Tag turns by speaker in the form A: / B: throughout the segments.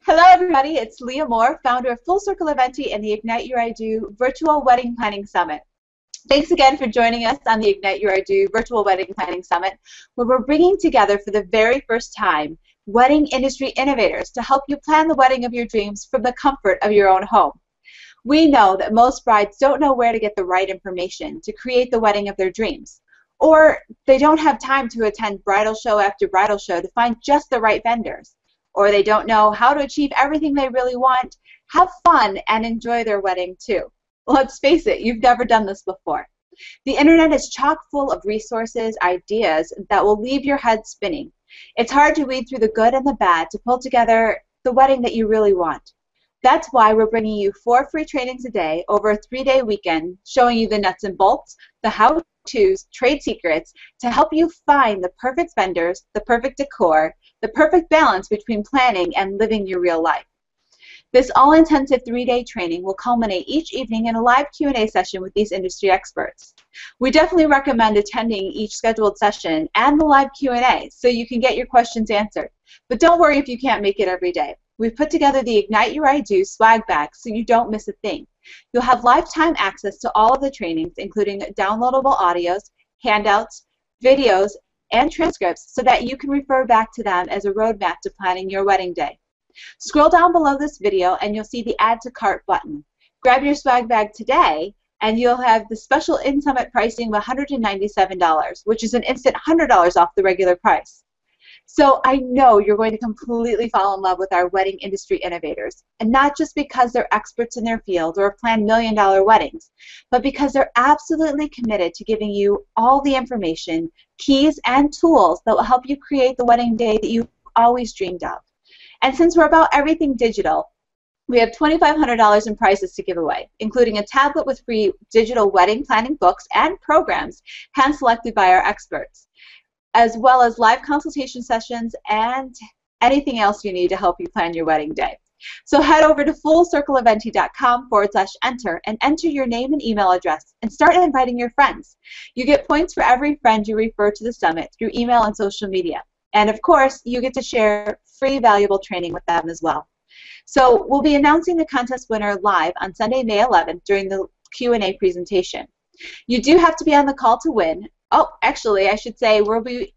A: Hello, everybody. It's Leah Moore, founder of Full Circle Eventi and the Ignite Your I Do Virtual Wedding Planning Summit. Thanks again for joining us on the Ignite Your I Do Virtual Wedding Planning Summit, where we're bringing together for the very first time wedding industry innovators to help you plan the wedding of your dreams from the comfort of your own home. We know that most brides don't know where to get the right information to create the wedding of their dreams, or they don't have time to attend bridal show after bridal show to find just the right vendors, or they don't know how to achieve everything they really want, have fun, and enjoy their wedding too. Let's face it, you've never done this before. The internet is chock full of resources, ideas that will leave your head spinning. It's hard to weed through the good and the bad to pull together the wedding that you really want. That's why we're bringing you 4 free trainings a day over a 3-day weekend, showing you the nuts and bolts, the how-tos, trade secrets, to help you find the perfect vendors, the perfect decor, the perfect balance between planning and living your real life. This all-intensive 3-day training will culminate each evening in a live Q&A session with these industry experts. We definitely recommend attending each scheduled session and the live Q&A so you can get your questions answered. But don't worry if you can't make it every day. We've put together the Ignite Your I Do swag bag so you don't miss a thing. You'll have lifetime access to all of the trainings, including downloadable audios, handouts, videos, and transcripts so that you can refer back to them as a roadmap to planning your wedding day. Scroll down below this video and you'll see the Add to Cart button. Grab your swag bag today and you'll have the special in-summit pricing of $197, which is an instant $100 off the regular price. So I know you're going to completely fall in love with our wedding industry innovators, and not just because they're experts in their field or have planned million-dollar weddings, but because they're absolutely committed to giving you all the information, keys, and tools that will help you create the wedding day that you've always dreamed of. And since we're about everything digital, we have $2,500 in prizes to give away, including a tablet with free digital wedding planning books and programs hand-selected by our experts, as well as live consultation sessions and anything else you need to help you plan your wedding day. So head over to fullcircleeventi.com/enter and enter your name and email address and start inviting your friends. You get points for every friend you refer to the summit through email and social media. And of course, you get to share free valuable training with them as well. So we'll be announcing the contest winner live on Sunday, May 11th during the Q&A presentation. You do have to be on the call to win. Oh, actually, I should say we'll be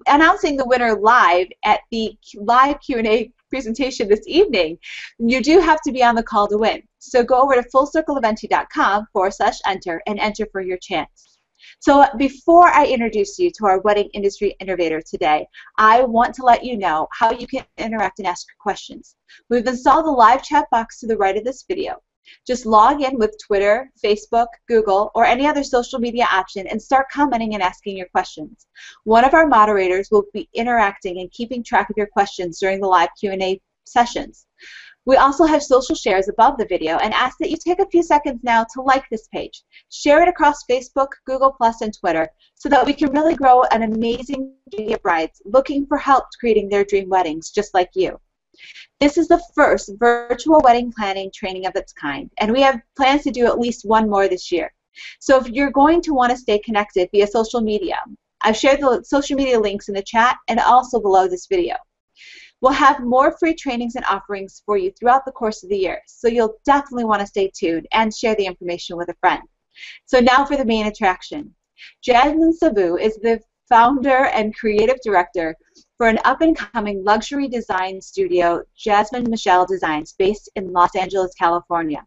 A: announcing the winner live at the live Q&A presentation this evening. You do have to be on the call to win. So go over to fullcircleeventi.com/enter and enter for your chance. So before I introduce you to our wedding industry innovator today, I want to let you know how you can interact and ask your questions. We've installed the live chat box to the right of this video. Just log in with Twitter, Facebook, Google, or any other social media option and start commenting and asking your questions. One of our moderators will be interacting and keeping track of your questions during the live Q&A sessions. We also have social shares above the video and ask that you take a few seconds now to like this page. Share it across Facebook, Google+, and Twitter so that we can really grow an amazing community of brides looking for help creating their dream weddings just like you. This is the first virtual wedding planning training of its kind, and we have plans to do at least one more this year. So if you're going to want to stay connected via social media, I've shared the social media links in the chat and also below this video. We'll have more free trainings and offerings for you throughout the course of the year, so you'll definitely want to stay tuned and share the information with a friend. So now for the main attraction. Jasmin Sabau is the founder and creative director for an up-and-coming luxury design studio, Jasmin Michelle Designs, based in Los Angeles, California.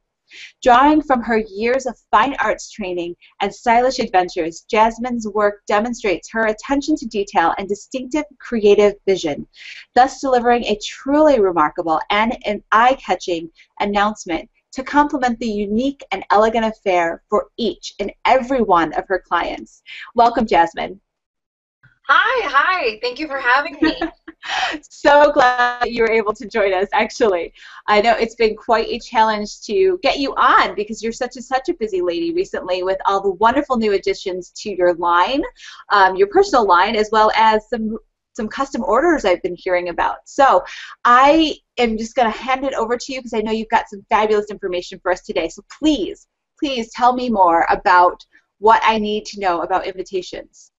A: Drawing from her years of fine arts training and stylish adventures, Jasmin's work demonstrates her attention to detail and distinctive creative vision, thus delivering a truly remarkable and an eye-catching announcement to complement the unique and elegant affair for each and every one of her clients. Welcome, Jasmin.
B: Hi, thank you for having me.
A: So glad you were able to join us, actually. I know it's been quite a challenge to get you on because you're such a busy lady recently with all the wonderful new additions to your line, your personal line, as well as some custom orders I've been hearing about. So I am just going to hand it over to you because I know you've got some fabulous information for us today. So please tell me more about what I need to know about invitations.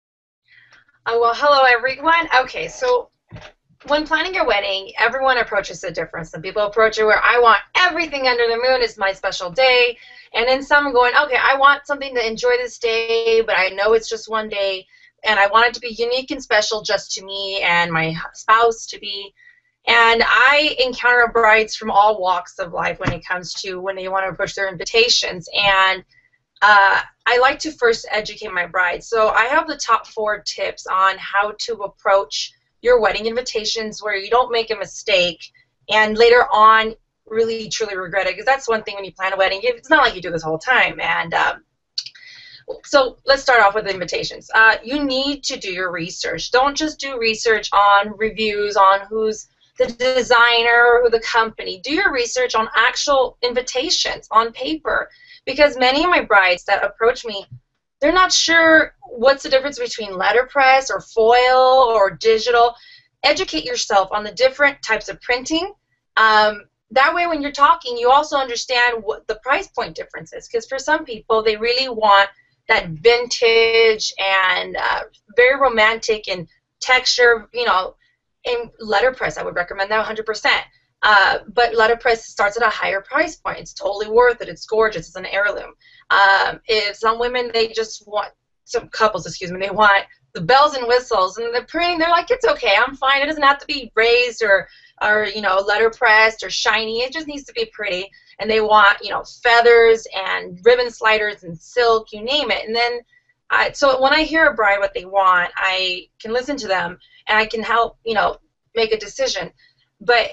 B: Well, hello everyone. Okay, so when planning your wedding, everyone approaches it different. Some people approach it where I want everything under the moon. It's my special day. And then some are going, okay, I want something to enjoy this day, but I know it's just one day. And I want it to be unique and special just to me and my spouse to be. And I encounter brides from all walks of life when it comes to when they want to approach their invitations. And I like to first educate my bride. So I have the top 4 tips on how to approach your wedding invitations where you don't make a mistake and later on really truly regret it, because that's one thing when you plan a wedding. It's not like you do this whole time. And so let's start off with invitations. You need to do your research. Don't just do research on reviews on who's the designer or the company. Do your research on actual invitations on paper, because many of my brides that approach me, they're not sure what's the difference between letterpress or foil or digital. Educate yourself on the different types of printing. That way when you're talking, you also understand what the price point difference is, because for some people, they really want that vintage and very romantic and texture, you know. In letterpress, I would recommend that 100%. But letterpress starts at a higher price point. It's totally worth it. It's gorgeous. It's an heirloom. If some women, they just want, some couples, excuse me, they want the bells and whistles, and the printing, they're like, it's okay, I'm fine. It doesn't have to be raised or you know, letterpressed or shiny. It just needs to be pretty. And they want, you know, feathers and ribbon sliders and silk, you name it. And then so when I hear a bride what they want, I can listen to them and I can help, you know, make a decision. But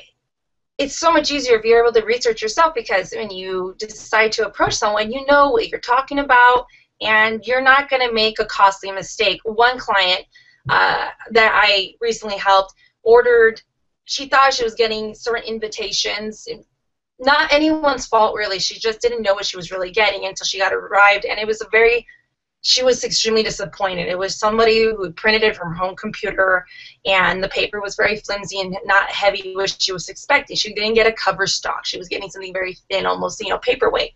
B: it's so much easier if you're able to research yourself, because when you decide to approach someone, you know what you're talking about and you're not going to make a costly mistake. One client that I recently helped ordered, she thought she was getting certain invitations. Not anyone's fault, really. She just didn't know what she was really getting until she got arrived, and it was a very, she was extremely disappointed. It was somebody who printed it from her home computer, and the paper was very flimsy and not heavy, which she was expecting. She didn't get a cover stock. She was getting something very thin, almost, you know, paperweight.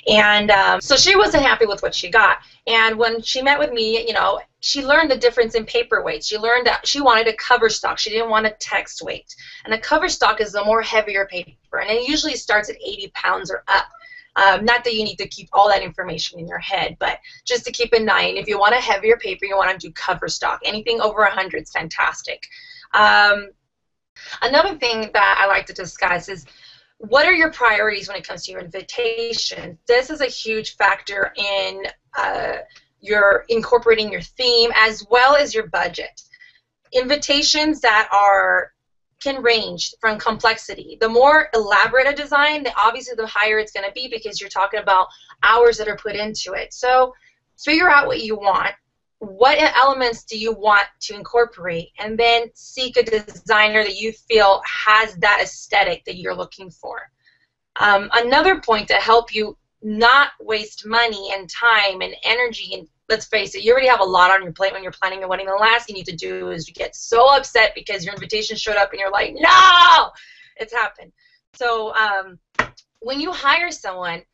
B: And so she wasn't happy with what she got. And when she met with me, you know, she learned the difference in paperweight. She learned that she wanted a cover stock. She didn't want a text weight. And a cover stock is a more heavier paper, and it usually starts at 80 pounds or up. Not that you need to keep all that information in your head, but just to keep in mind, if you want a heavier paper, you want to do cover stock. Anything over 100 is fantastic. Another thing that I like to discuss is, what are your priorities when it comes to your invitation? This is a huge factor in your incorporating your theme as well as your budget. Invitations that can range from complexity. The more elaborate a design, obviously the higher it's going to be, because you're talking about hours that are put into it. So figure out what you want. What elements do you want to incorporate? And then seek a designer that you feel has that aesthetic that you're looking for. Another point to help you not waste money and time and energy, and let's face it, you already have a lot on your plate when you're planning a wedding. The last thing you need to do is you get so upset because your invitation showed up and you're like, no! It's happened. So when you hire someone,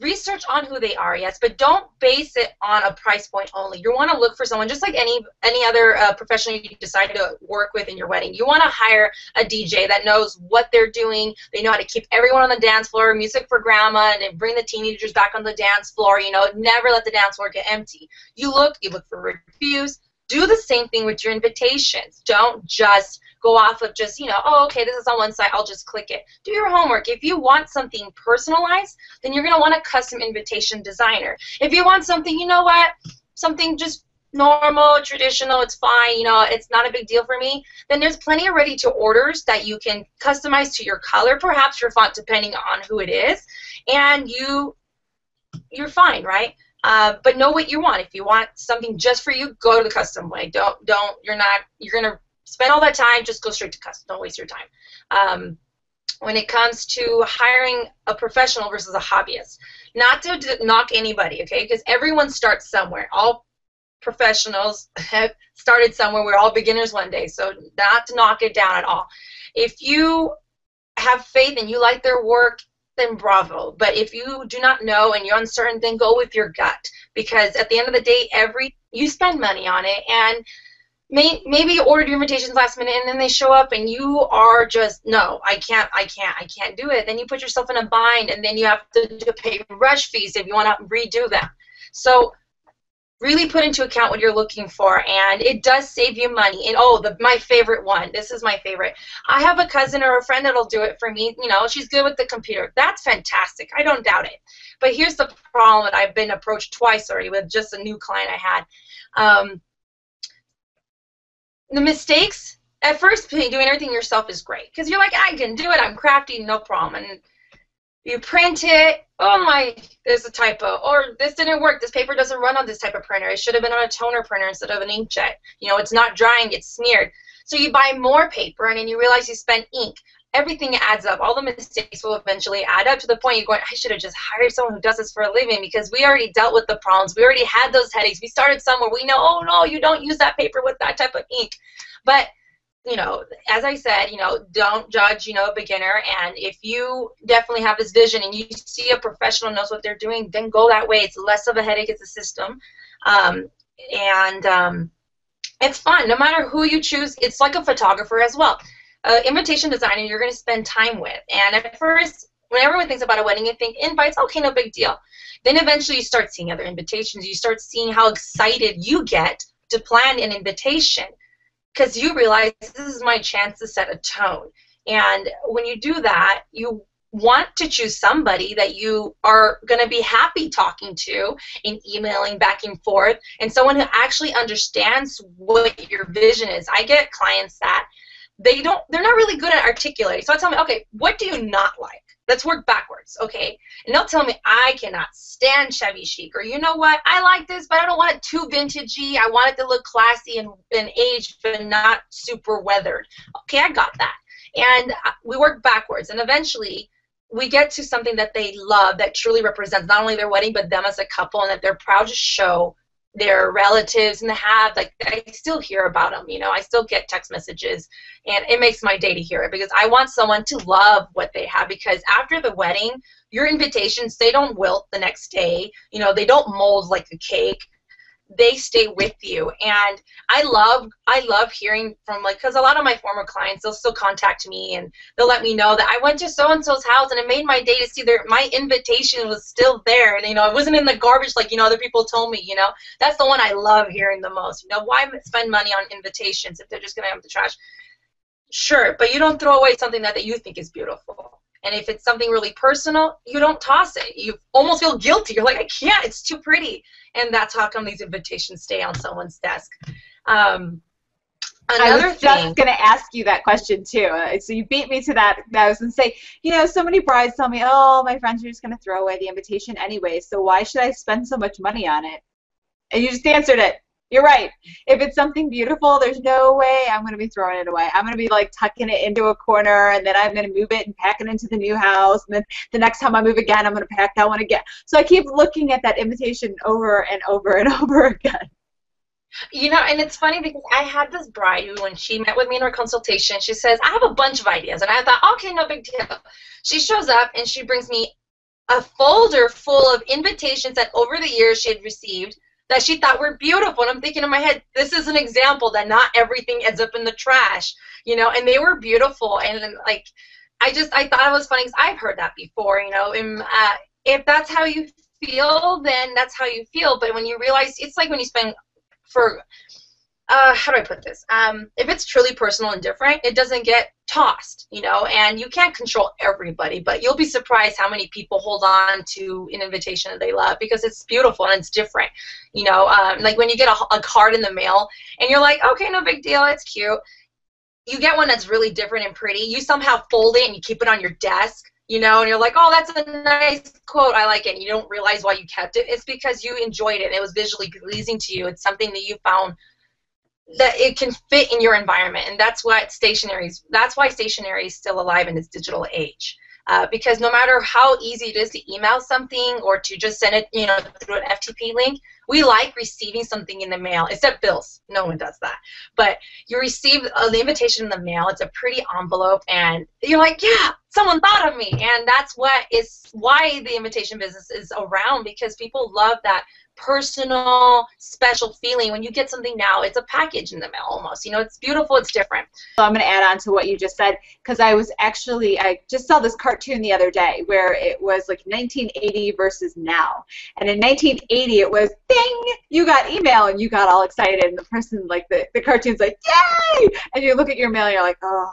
B: research on who they are, yes, but don't base it on a price point only. You want to look for someone, just like any other professional you decide to work with in your wedding. You want to hire a DJ that knows what they're doing. They know how to keep everyone on the dance floor, music for grandma, and bring the teenagers back on the dance floor. You know, never let the dance floor get empty. You look for reviews. Do the same thing with your invitations. Don't just go off of just, you know, oh, okay, this is on one side, I'll just click it. Do your homework. If you want something personalized, then you're going to want a custom invitation designer. If you want something, you know what, something just normal, traditional, it's fine, you know, it's not a big deal for me, then there's plenty of ready-to-orders that you can customize to your color, perhaps your font, depending on who it is, and you're fine, right? But know what you want. If you want something just for you, go to the custom way. You're going to spend all that time, just go straight to custom. Don't waste your time. When it comes to hiring a professional versus a hobbyist, not to knock anybody, okay, because everyone starts somewhere. All professionals have started somewhere. We're all beginners one day, so not to knock it down at all. If you have faith and you like their work, then bravo. But if you do not know and you're uncertain, then go with your gut, because at the end of the day, you spend money on it, and maybe you ordered your invitations last minute and then they show up and you are just, no, I can't do it. Then you put yourself in a bind and then you have to pay rush fees if you want to redo them. So really put into account what you're looking for, and it does save you money. And my favorite one, this is my favorite. I have a cousin or a friend that'll do it for me. You know, she's good with the computer. That's fantastic. I don't doubt it. But here's the problem that I've been approached twice already with just a new client I had. The mistakes, at first, doing everything yourself is great because you're like, I can do it. I'm crafty, no problem. And you print it, oh my, there's a typo, or this didn't work, this paper doesn't run on this type of printer, it should have been on a toner printer instead of an inkjet, you know, it's not drying, it's smeared. So you buy more paper and then you realize you spent ink. Everything adds up. All the mistakes will eventually add up to the point you're going, I should have just hired someone who does this for a living because we already dealt with the problems, we already had those headaches, we started somewhere, we know, oh no, you don't use that paper with that type of ink. But you know, as I said, you know, don't judge, you know, a beginner. And if you definitely have this vision and you see a professional knows what they're doing, then go that way. It's less of a headache. It's a system. It's fun. No matter who you choose, it's like a photographer as well. Invitation designer you're going to spend time with. And at first, when everyone thinks about a wedding, you think invites, okay, no big deal. Then eventually you start seeing other invitations. You start seeing how excited you get to plan an invitation, because you realize this is my chance to set a tone. And when you do that, you want to choose somebody that you are going to be happy talking to and emailing back and forth, and someone who actually understands what your vision is. I get clients that they're not really good at articulating. So I tell them, okay, what do you not like? Let's work backwards, okay? And they'll tell me, I cannot stand Chevy chic, or you know what, I like this, but I don't want it too vintagey. I want it to look classy and aged, but not super weathered. Okay, I got that. And we work backwards, and eventually we get to something that they love, that truly represents not only their wedding, but them as a couple, and that they're proud to show their relatives and have, like, I still hear about them, you know, I still get text messages, and it makes my day to hear it, because I want someone to love what they have, because after the wedding, your invitations, they don't wilt the next day, you know, they don't mold like a cake, they stay with you. And I love hearing from, like, because a lot of my former clients, they'll still contact me and they'll let me know that I went to so-and-so's house and it made my day to see my invitation was still there, and, you know, it wasn't in the garbage like, you know, other people told me, you know. That's the one I love hearing the most. You know, why spend money on invitations if they're just going to have the trash? Sure, but you don't throw away something that you think is beautiful. And if it's something really personal, you don't toss it. You almost feel guilty. You're like, I can't, it's too pretty. And that's how come these invitations stay on someone's desk.
A: I was just going to ask you that question, too. So you beat me to that. I was going to say, you know, so many brides tell me, oh, my friends are just going to throw away the invitation anyway, so why should I spend so much money on it? And you just answered it. You're right. If it's something beautiful, there's no way I'm going to be throwing it away. I'm going to be, like, tucking it into a corner, and then I'm going to move it and pack it into the new house, and then the next time I move again, I'm going to pack that one again. So I keep looking at that invitation over and over and over again.
B: You know, and it's funny because I had this bride who, when she met with me in her consultation, she says, I have a bunch of ideas. And I thought, okay, no big deal. She shows up, and she brings me a folder full of invitations that over the years she had received that she thought were beautiful. And I'm thinking in my head, this is an example that not everything ends up in the trash, you know, and they were beautiful. And, like, I thought it was funny because I've heard that before, you know. And, if that's how you feel, then that's how you feel. But when you realize, it's like when you spend how do I put this? If it's truly personal and different, it doesn't get tossed, you know, and you can't control everybody, but you'll be surprised how many people hold on to an invitation that they love because it's beautiful and it's different, you know, like when you get a card in the mail and you're like, okay, no big deal, it's cute. You get one that's really different and pretty, you somehow fold it and you keep it on your desk, you know, and you're like, oh, that's a nice quote, I like it, and you don't realize why you kept it. It's because you enjoyed it, and it was visually pleasing to you. It's something that you found that it can fit in your environment, and that's why stationery is still alive in this digital age. Because no matter how easy it is to email something or to just send it, you know, through an FTP link, We like receiving something in the mail, except bills. No one does that. But you receive the invitation in the mail. It's a pretty envelope, and you're like, yeah, someone thought of me. And that's why the invitation business is around, because people love that personal, special feeling when you get something. Now it's a package in the mail almost. You know, it's beautiful, it's different.
A: So I'm going to add on to what you just said, because I just saw this cartoon the other day where it was like 1980 versus now. And in 1980 it was, ding, you got email, and you got all excited, and the person, like the cartoon's like, yay! And you look at your mail and you're like, oh.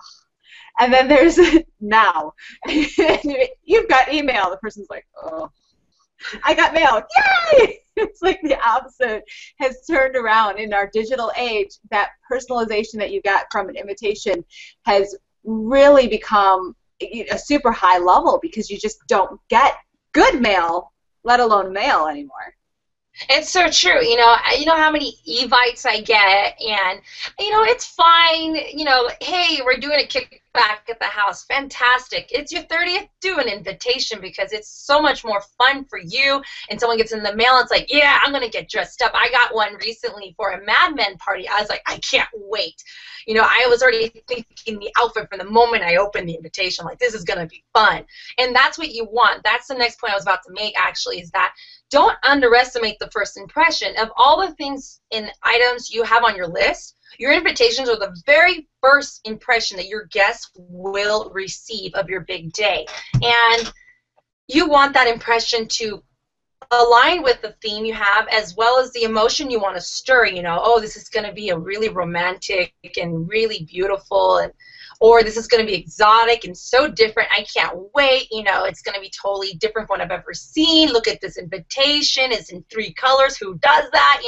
A: And then there's now. You've got email, the person's like, oh. I got mail, yay! It's like the opposite has turned around in our digital age. That personalization that you got from an invitation has really become a super high level, because you just don't get good mail, let alone mail anymore.
B: It's so true. You know how many Evites I get, and it's fine. Hey, we're doing a kickback at the house. Fantastic. It's your 30th. Do an invitation, because it's so much more fun for you. And someone gets in the mail, and it's like, yeah, I'm gonna get dressed up. I got one recently for a Mad Men party. I was like, I can't wait. I was already thinking the outfit from the moment I opened the invitation. Like, this is gonna be fun. And that's what you want. That's the next point I was about to make, actually, is that don't underestimate the first impression. Of all the things and items you have on your list, your invitations are the very first impression that your guests will receive of your big day. And you want that impression to align with the theme you have, as well as the emotion you want to stir. Oh, this is going to be a really romantic and really beautiful, or this is going to be exotic and so different. I can't wait. It's going to be totally different from what I've ever seen. Look at this invitation. It's in 3 colors. Who does that?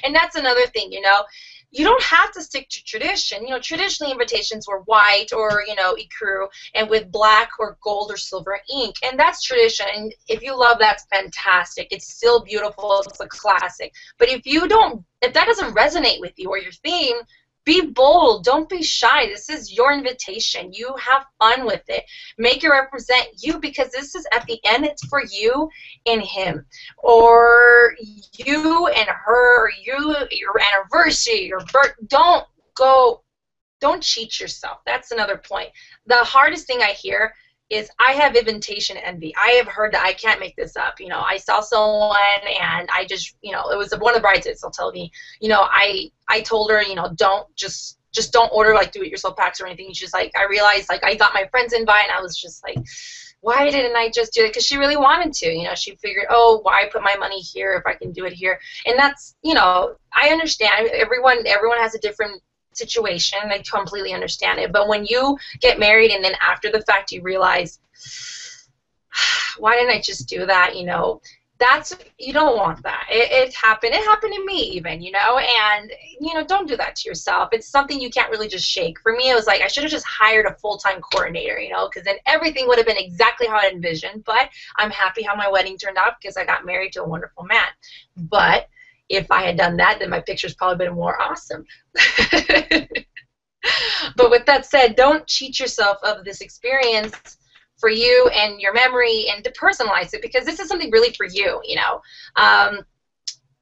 B: And that's another thing, You don't have to stick to tradition. Traditionally invitations were white or, ecru, and with black or gold or silver ink. And that's tradition. And if you love that, it's fantastic. It's still beautiful. It's a classic. But if that doesn't resonate with you or your theme, be bold. Don't be shy. This is your invitation. You have fun with it. Make it represent you, because this is, at the end, it's for you and him, or you and her, or you, your anniversary, your birth. Don't cheat yourself. That's another point. The hardest thing I hear is, I have invitation envy. I have heard that. I can't make this up. I saw someone, and I just, it was one of the bridesmaids. They'll tell me, I told her, don't just don't order like do-it-yourself packs or anything. She's like, I realized, like, I got my friend's invite, and I was just like, why didn't I just do it? Because she really wanted to. She figured, oh, why put my money here if I can do it here? And that's, I understand. Everyone has a different situation. I completely understand it. But when you get married and then after the fact you realize, why didn't I just do that? You don't want that. It happened to me even, and don't do that to yourself. It's something you can't really just shake. For me, it was like, I should have just hired a full-time coordinator, because then everything would have been exactly how I envisioned. But I'm happy how my wedding turned out, because I got married to a wonderful man. But if I had done that, then my picture's probably been more awesome. But with that said, don't cheat yourself of this experience for you and your memory, and to personalize it, because this is something really for you.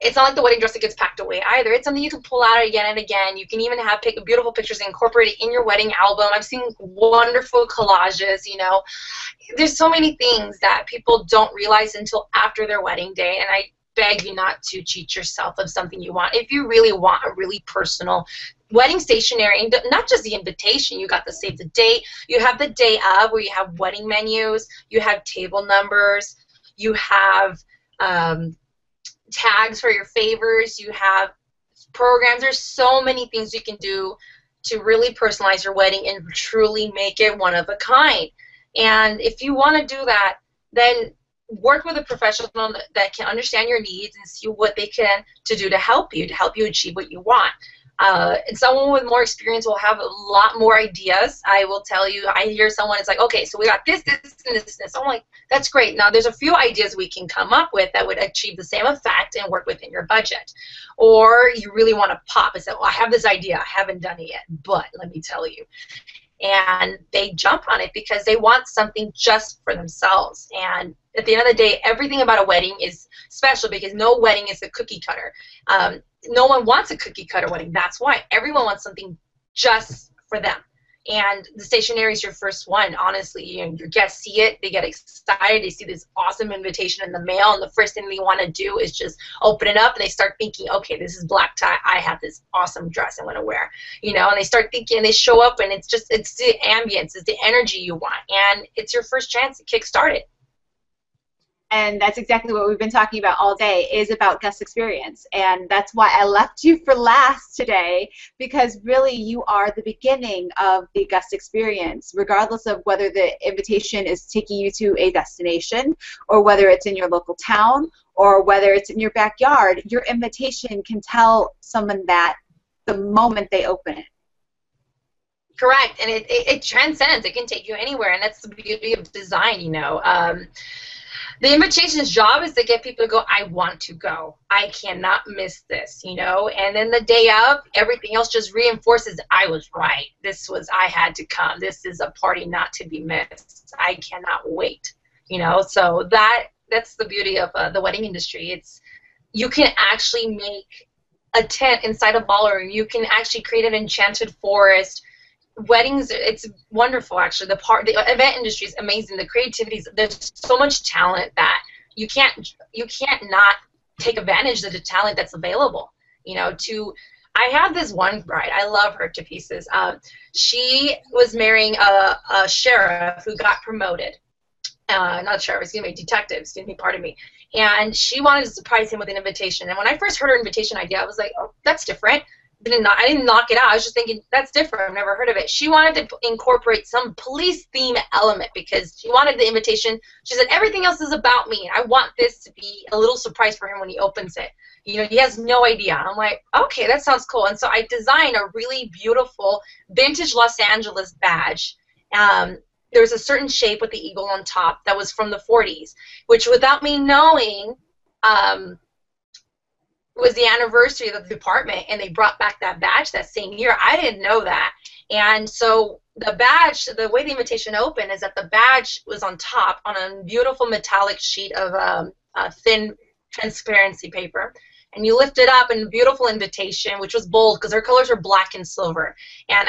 B: It's not like the wedding dress that gets packed away either. It's something you can pull out again and again. You can even have beautiful pictures and incorporate it in your wedding album. I've seen wonderful collages. There's so many things that people don't realize until after their wedding day, and I beg you not to cheat yourself of something you want. If you really want a really personal wedding stationery, and not just the invitation, you got to save the date. You have the day of, where you have wedding menus, you have table numbers, you have tags for your favors, you have programs. There's so many things you can do to really personalize your wedding and truly make it one of a kind. And if you want to do that, then work with a professional that can understand your needs and see what they can do to help you achieve what you want. And someone with more experience will have a lot more ideas. I will tell you, I hear someone, it's like, okay, so we got this, and this. I'm like, that's great. Now, there's a few ideas we can come up with that would achieve the same effect and work within your budget. Or you really want to pop and say, well, I have this idea. I haven't done it yet, but let me tell you. and they jump on it because they want something just for themselves. And at the end of the day, everything about a wedding is special because no wedding is a cookie cutter. No one wants a cookie cutter wedding. That's why everyone wants something just for them. And the stationery is your first one, honestly. You know, your guests see it, they get excited, they see this awesome invitation in the mail, and the first thing they want to do is just open it up, and they start thinking, okay, this is black tie, I have this awesome dress I want to wear, you know, and they start thinking, and they show up, and it's the ambience, it's the energy you want, and it's your first chance to kickstart it.
A: And that's exactly what we've been talking about all day, is about guest experience. And that's why I left you for last today, because really you are the beginning of the guest experience, regardless of whether the invitation is taking you to a destination or whether it's in your local town or whether it's in your backyard. Your invitation can tell someone that the moment they open it.
B: Correct. And it transcends. It can take you anywhere, and that's the beauty of design, you know. The invitation's job is to get people to go, I want to go. I cannot miss this, you know. And then the day of, everything else just reinforces, I was right. I had to come. This is a party not to be missed. I cannot wait, you know. So that's the beauty of the wedding industry. You can actually make a tent inside a ballroom. You can actually create an enchanted forest. Weddings, it's wonderful, actually. The event industry is amazing. The creativity, there's so much talent that you can't not take advantage of the talent that's available. You know, I have this one bride. I love her to pieces. She was marrying a sheriff who got promoted. Not sheriff, excuse me, detective, excuse me, pardon me. And she wanted to surprise him with an invitation. And when I first heard her invitation idea, I was like, oh, that's different. I didn't knock it out. I was just thinking, that's different. I've never heard of it. She wanted to incorporate some police theme element because she wanted the invitation. She said, everything else is about me. I want this to be a little surprise for him when he opens it. You know, he has no idea. I'm like, okay, that sounds cool. And so I designed a really beautiful vintage Los Angeles badge. There's a certain shape with the eagle on top that was from the 40s, which without me knowing, was the anniversary of the department, and they brought back that badge that same year. I didn't know that. And so the badge, the way the invitation opened is that the badge was on top on a beautiful metallic sheet of thin transparency paper. And you lift it up in a beautiful invitation, which was bold because her colors are black and silver. And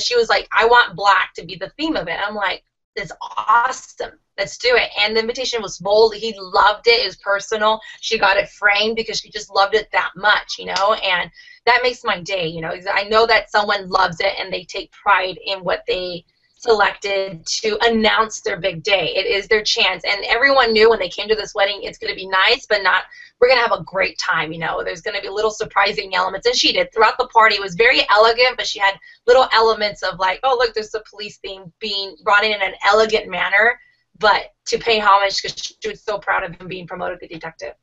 B: she was like, I want black to be the theme of it. I'm like, it's awesome. Let's do it. And the invitation was bold. He loved it. It was personal. She got it framed because she just loved it that much, you know, and that makes my day, you know. I know that someone loves it and they take pride in what they selected to announce their big day. It is their chance. And everyone knew when they came to this wedding, it's going to be nice, but we're going to have a great time, you know. There's going to be little surprising elements. And she did. Throughout the party, it was very elegant, but she had little elements of like, oh, look, there's the police theme being brought in an elegant manner, but to pay homage because she was so proud of him being promoted to detective.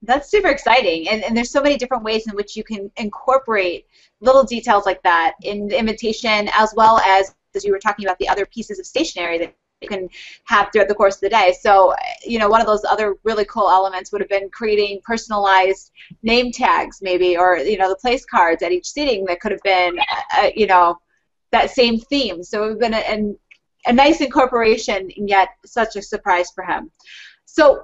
A: That's super exciting, and there's so many different ways in which you can incorporate little details like that in the invitation, as well as you were talking about, the other pieces of stationery that you can have throughout the course of the day. So, you know, one of those other really cool elements would have been creating personalized name tags, maybe, or, you know, the place cards at each seating that could have been, you know, that same theme. So it would have been a nice incorporation, and yet such a surprise for him. So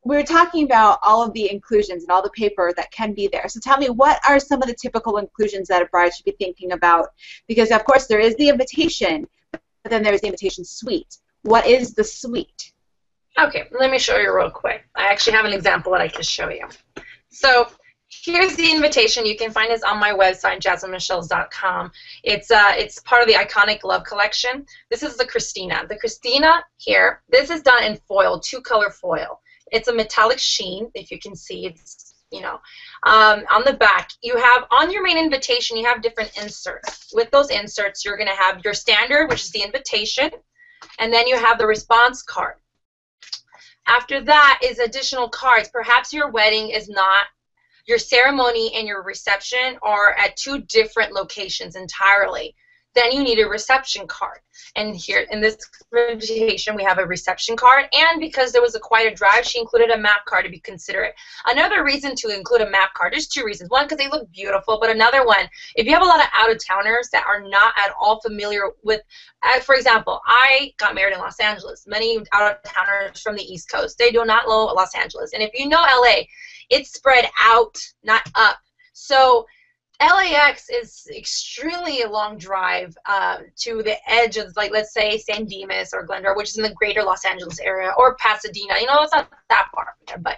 A: we were talking about all of the inclusions and all the paper that can be there. So tell me, what are some of the typical inclusions that a bride should be thinking about? Because, of course, there is the invitation, but then there's the invitation suite. What is the suite?
B: Okay, let me show you real quick. I actually have an example that I can show you. So here's the invitation. You can find this on my website, jasminmichels.com. It's part of the Iconic Love Collection. This is the Christina. The Christina here, this is done in foil, 2-color foil. It's a metallic sheen, if you can see. It's, you know, on the back, you have, on your main invitation, you have different inserts. With those inserts, you're going to have your standard, which is the invitation, and then you have the response card. After that is additional cards. Perhaps your wedding is not, your ceremony and your reception are at 2 different locations entirely. then you need a reception card. And here in this invitation, we have a reception card, and because there was quite a drive, she included a map card to be considerate. Another reason to include a map card, there's two reasons. One, because they look beautiful, but another one, if you have a lot of out-of-towners that are not at all familiar with, for example, I got married in Los Angeles. Many out-of-towners from the East Coast, they do not know Los Angeles. And if you know LA, it's spread out, not up. So LAX is extremely a long drive to the edge of, like, let's say San Dimas or Glendora, which is in the greater Los Angeles area, or Pasadena. You know, it's not that far from there, but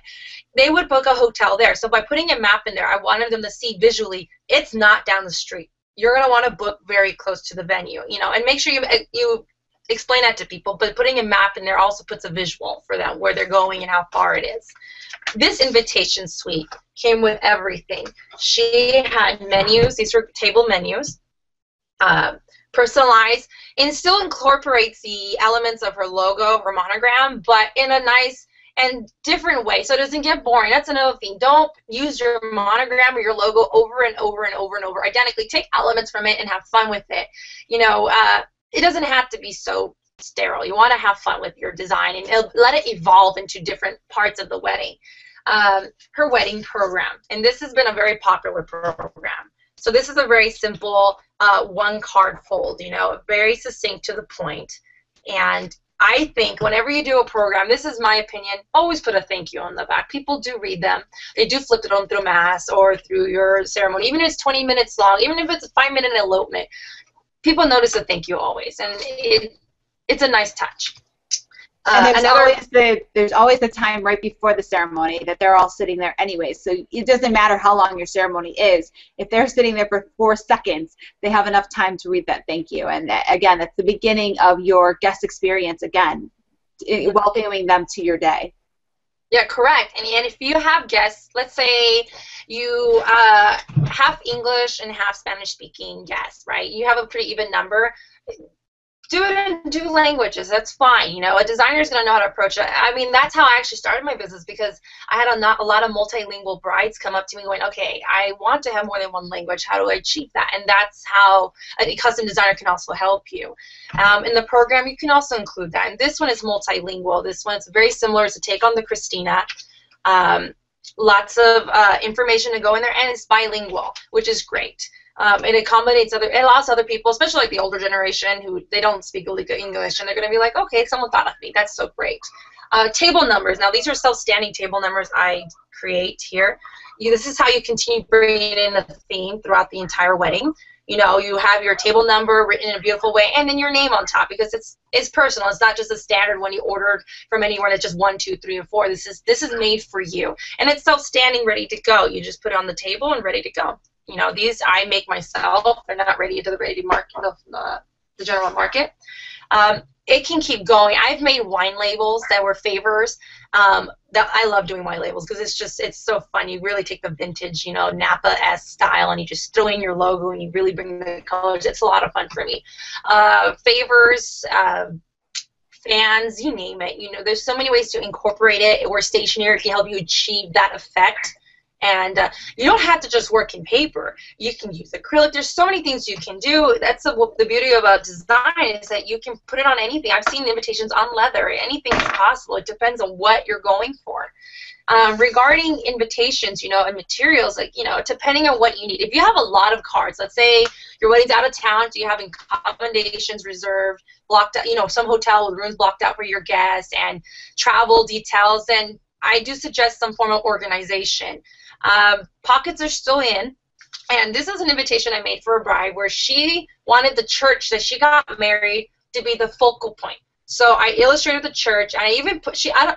B: they would book a hotel there. So by putting a map in there, I wanted them to see visually it's not down the street. You're going to want to book very close to the venue, you know, and make sure you explain that to people, but putting a map in there also puts a visual for them where they're going and how far it is. This invitation suite came with everything. She had menus. These were table menus, personalized, and still incorporates the elements of her logo, her monogram, but in a nice and different way, so it doesn't get boring. That's another thing. Don't use your monogram or your logo over and over and over and over identically. Take elements from it and have fun with it. You know, it doesn't have to be so sterile. You want to have fun with your design and let it evolve into different parts of the wedding. Her wedding program, and this has been a very popular program. So this is a very simple one card fold, you know, very succinct to the point. And I think whenever you do a program, this is my opinion, always put a thank you on the back. People do read them. They do flip it on through mass or through your ceremony, even if it's 20 minutes long, even if it's a 5-minute elopement. People notice a thank you always, and it's a nice touch.
A: And there's always the time right before the ceremony that they're all sitting there anyway. So it doesn't matter how long your ceremony is. If they're sitting there for 4 seconds, they have enough time to read that thank you. And again, that's the beginning of your guest experience, again, welcoming them to your day.
B: Yeah, correct. And if you have guests, let's say you half English and half Spanish-speaking guests, right? You have a pretty even number. Do it in 2 languages. That's fine. You know, a designer is going to know how to approach it. I mean, that's how I actually started my business, because I had a lot of multilingual brides come up to me going, okay, I want to have more than 1 language. How do I achieve that? And that's how a custom designer can also help you. In the program, you can also include that. And this one is multilingual. This one is very similar. It's a take on the Christina. Lots of information to go in there, and it's bilingual, which is great. It accommodates it allows other people, especially like the older generation who they don't speak really good English, and they're going to be like, okay, someone thought of me. That's so great. Table numbers. Now, these are self-standing table numbers I create here. This is how you continue bringing in the theme throughout the entire wedding. You know, you have your table number written in a beautiful way, and then your name on top, because it's personal. It's not just a standard one you ordered from anywhere that's just 1, 2, 3, and 4. This is made for you, and it's self-standing, ready to go. You just put it on the table and ready to go. You know, these I make myself. They're not ready to the market, the general market. It can keep going. I've made wine labels that were favors. That I love doing wine labels because it's so fun. You really take the vintage, you know, Napa-esque style, and you just throw in your logo, and you really bring the colors. It's a lot of fun for me. Favors, fans, you name it. You know, there's so many ways to incorporate it. Or stationery can help you achieve that effect. And you don't have to just work in paper. You can use acrylic. There's so many things you can do. That's the beauty about design, is that you can put it on anything. I've seen invitations on leather. Anything is possible. It depends on what you're going for. Regarding invitations, you know, and materials, like, you know, depending on what you need. If you have a lot of cards, let's say your wedding's out of town, so you have accommodations reserved, blocked out, you know, some hotel with rooms blocked out for your guests, and travel details, then I do suggest some form of organization. Pockets are still in, and this is an invitation I made for a bride where she wanted the church that she got married to be the focal point. So I illustrated the church, and I even put I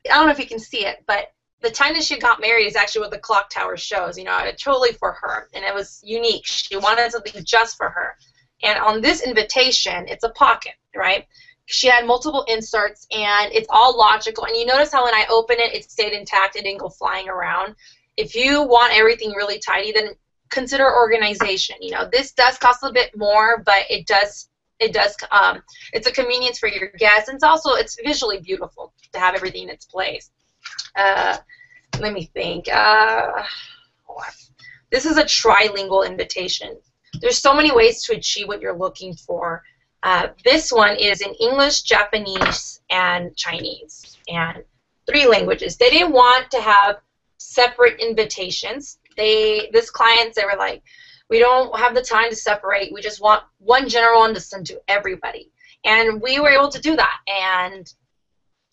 B: don't know if you can see it, but the time that she got married is actually what the clock tower shows. You know, totally for her, and it was unique. She wanted something just for her. And on this invitation, it's a pocket, right? She had multiple inserts, and it's all logical. And you notice how when I open it, it stayed intact. It didn't go flying around. If you want everything really tidy, then consider organization. You know, this does cost a bit more, but it's a convenience for your guests, and it's visually beautiful to have everything in its place. Let me think. This is a trilingual invitation. there's so many ways to achieve what you're looking for. This one is in English, Japanese, and Chinese, and 3 languages. They didn't want to have separate invitations. This clients, they were like, we don't have the time to separate. We just want one general one to send to everybody. And we were able to do that. And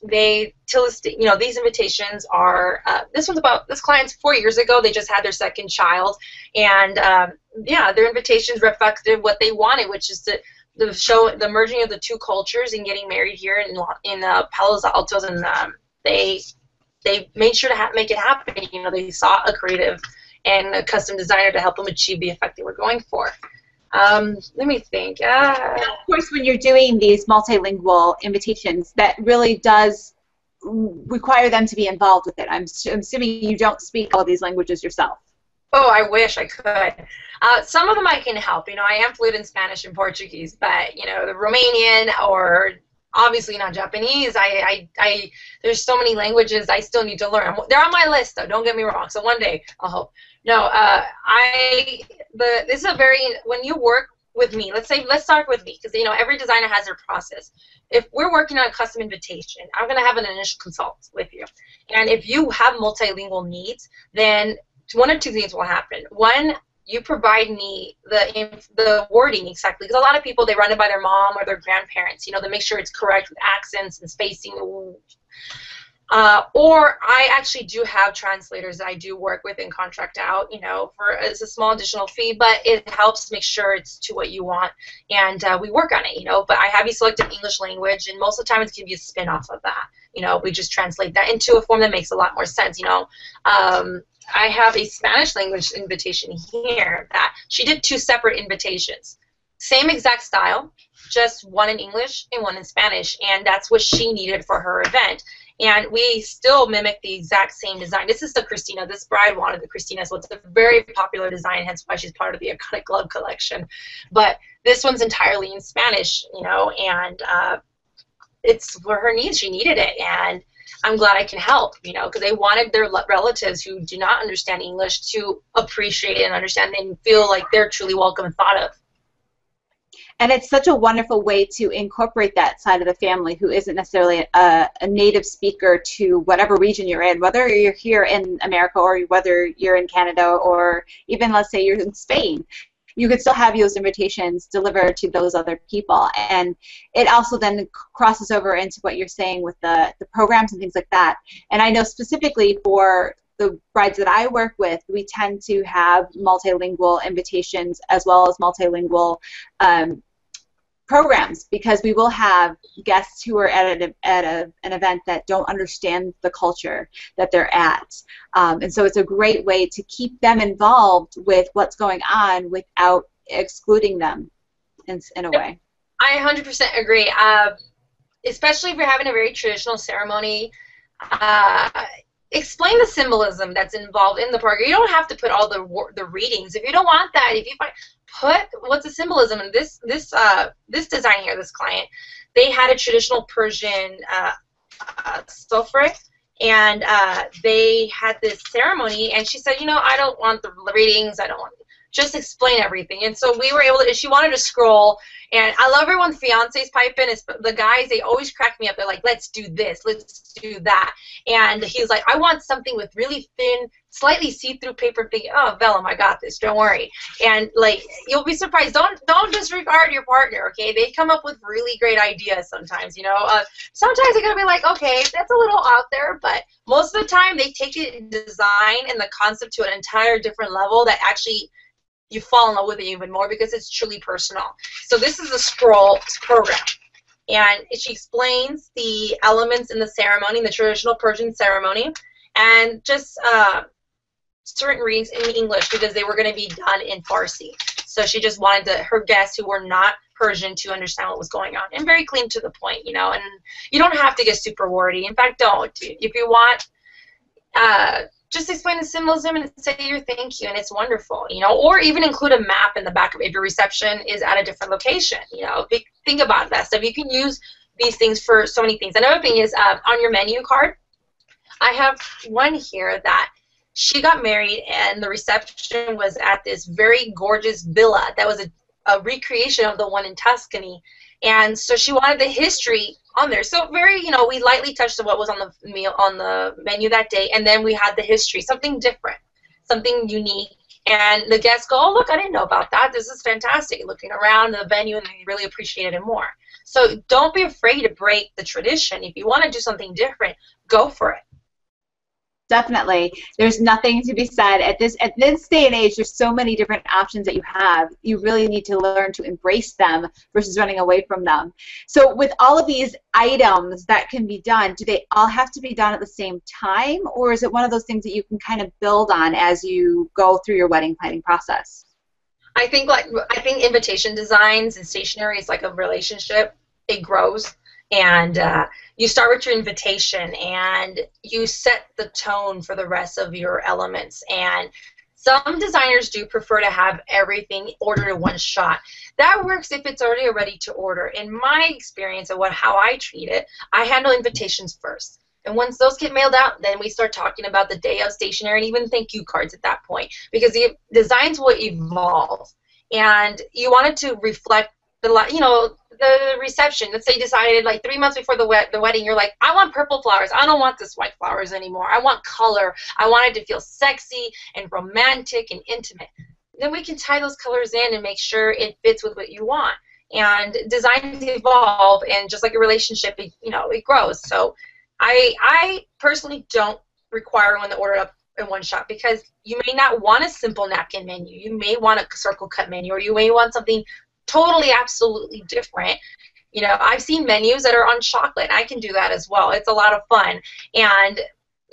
B: they, you know, these invitations are, this client's 4 years ago. They just had their 2nd child. And, yeah, their invitations reflected what they wanted, which is to show the merging of the 2 cultures and getting married here in Palos Altos. And they made sure to make it happen. You know, they sought a creative and a custom designer to help them achieve the effect they were going for. Let me think.
A: Of course, when you're doing these multilingual invitations, that really does require them to be involved with it. I'm assuming you don't speak all these languages yourself.
B: Oh, I wish I could. Some of them I can help. You know, I am fluent in Spanish and Portuguese, but, you know, the Romanian or obviously not Japanese. There's so many languages I still need to learn. They're on my list, though. Don't get me wrong. So one day I'll hope. No, this is a very, when you work with me, let's start with me, because, you know, every designer has their process. If we're working on a custom invitation, I'm going to have an initial consult with you. And if you have multilingual needs, then 1 or 2 things will happen. One, you provide me the wording exactly, because a lot of people, they run it by their mom or their grandparents, you know, to make sure it's correct with accents and spacing. Or I actually do have translators that I do work with and contract out, you know, it's a small additional fee, but it helps make sure it's to what you want, and we work on it, you know. But I have you select an English language, and most of the time it's going to be a spin-off of that. You know, we just translate that into a form that makes a lot more sense, you know. I have a Spanish language invitation here that she did 2 separate invitations. Same exact style, just one in English and one in Spanish, and that's what she needed for her event. And we still mimic the exact same design. This is the Christina. This bride wanted the Christina, so it's a very popular design, hence why she's part of the Iconic Glove collection. But this one's entirely in Spanish, you know, and it's for her needs. She needed it, and I'm glad I can help, you know, because they wanted their relatives who do not understand English to appreciate it and understand and feel like they're truly welcome and thought of.
A: And it's such a wonderful way to incorporate that side of the family who isn't necessarily a native speaker to whatever region you're in, whether you're here in America or whether you're in Canada or even, let's say, you're in Spain. You could still have those invitations delivered to those other people. And it also then crosses over into what you're saying with the programs and things like that. And I know specifically for the brides that I work with, we tend to have multilingual invitations as well as multilingual programs, because we will have guests who are at an event that don't understand the culture that they're at. And so it's a great way to keep them involved with what's going on without excluding them in a way.
B: I 100% agree. Especially if you're having a very traditional ceremony, explain the symbolism that's involved in the program. You don't have to put all the readings. If you don't want that, if you put what's the symbolism in this design here, this client, they had a traditional Persian sofre, and they had this ceremony, and she said, you know, I don't want the readings, I don't want, just explain everything. And so we were able to, she wanted to scroll, and I love everyone's fiancés pipe in. The guys, they always crack me up. They're like, let's do this, let's do that. And he's like, I want something with really thin, slightly see-through paper. Thinking, oh, vellum, I got this, don't worry. And like, you'll be surprised. Don't disregard your partner, okay? They come up with really great ideas sometimes, you know. Sometimes they're gonna be like, okay, that's a little out there, but most of the time they take the design and the concept to an entire different level that actually you fall in love with it even more because it's truly personal. So this is a scroll program, and she explains the elements in the ceremony, the traditional Persian ceremony, and just certain readings in English because they were going to be done in Farsi. So she just wanted her guests who were not Persian to understand what was going on, and very clean to the point, you know. And you don't have to get super wordy. In fact, don't. If you want, just explain the symbolism and say your thank you, and it's wonderful, you know. Or even include a map in the back of it if your reception is at a different location, you know. Think about that stuff. You can use these things for so many things. Another thing is on your menu card, I have one here that she got married, and the reception was at this very gorgeous villa that was a recreation of the one in Tuscany. And so she wanted the history on there. So very, you know, we lightly touched on what was on the meal, on the menu that day, and then we had the history, something different, something unique. And the guests go, oh, look, I didn't know about that. This is fantastic. Looking around the venue, and they really appreciated it more. So don't be afraid to break the tradition. If you want to do something different, go for it.
A: Definitely. There's nothing to be said. At this day and age, there's so many different options that you have. You really need to learn to embrace them versus running away from them. So with all of these items that can be done, do they all have to be done at the same time, or is it one of those things that you can kind of build on as you go through your wedding planning process?
B: I think invitation designs and stationery is like a relationship. It grows. And you start with your invitation, and you set the tone for the rest of your elements. And some designers do prefer to have everything ordered in one shot. That works if it's already ready to order. In my experience and how I treat it, I handle invitations first. And once those get mailed out, then we start talking about the day of stationery and even thank you cards at that point, because the designs will evolve. And you want it to reflect the reception. Let's say you decided like 3 months before the wedding, you're like, I want purple flowers. I don't want this white flowers anymore. I want color. I want it to feel sexy and romantic and intimate. Then we can tie those colors in and make sure it fits with what you want. And designs evolve, and just like a relationship, it grows. So I personally don't require one to order up in one shot, because you may not want a simple napkin menu. You may want a circle cut menu, or you may want something totally, absolutely different. You know, I've seen menus that are on chocolate. I can do that as well. It's a lot of fun, and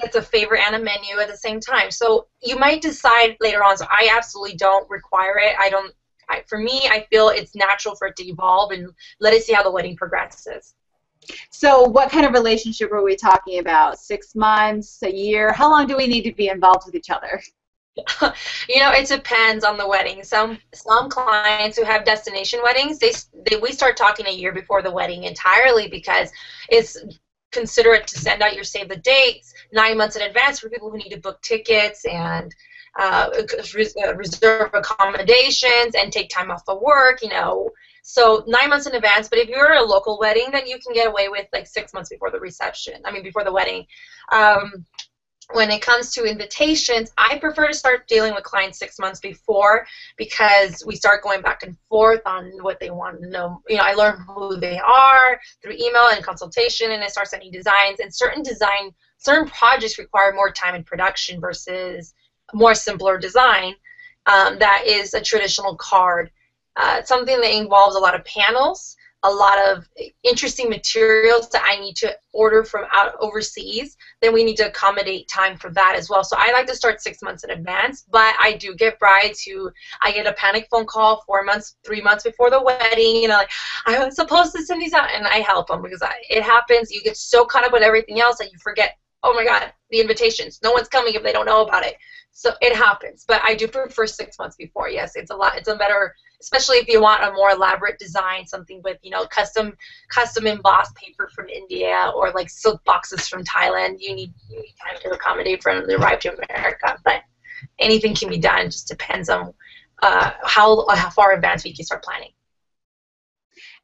B: it's a favorite and a menu at the same time. So you might decide later on. So I absolutely don't require it. For me, I feel it's natural for it to evolve, and let it see how the wedding progresses.
A: So what kind of relationship are we talking about? 6 months, a year? How long do we need to be involved with each other?
B: It depends on the wedding. Some clients who have destination weddings, we start talking a year before the wedding entirely, because it's considerate to send out your save the dates 9 months in advance for people who need to book tickets and reserve accommodations and take time off of work. So 9 months in advance. But if you're a local wedding, then you can get away with like 6 months before the before the wedding. When it comes to invitations, I prefer to start dealing with clients 6 months before, because we start going back and forth on what they want to know. I learn who they are through email and consultation, and I start sending designs. And certain projects require more time in production versus more simpler design. That is a traditional card. Something that involves a lot of panels, a lot of interesting materials that I need to order from overseas, then we need to accommodate time for that as well. So I like to start 6 months in advance, but I do get brides who I get a panic phone call 4 months, 3 months before the wedding, like, I was supposed to send these out, and I help them, because it happens. You get so caught up with everything else that you forget, oh my God, the invitations. No one's coming if they don't know about it. So it happens, but I do prefer 6 months before. Yes, it's a better, especially if you want a more elaborate design, something with custom embossed paper from India, or like silk boxes from Thailand. You need time to accommodate for them to arrive to America. But anything can be done. It just depends on how far in advance we can start planning.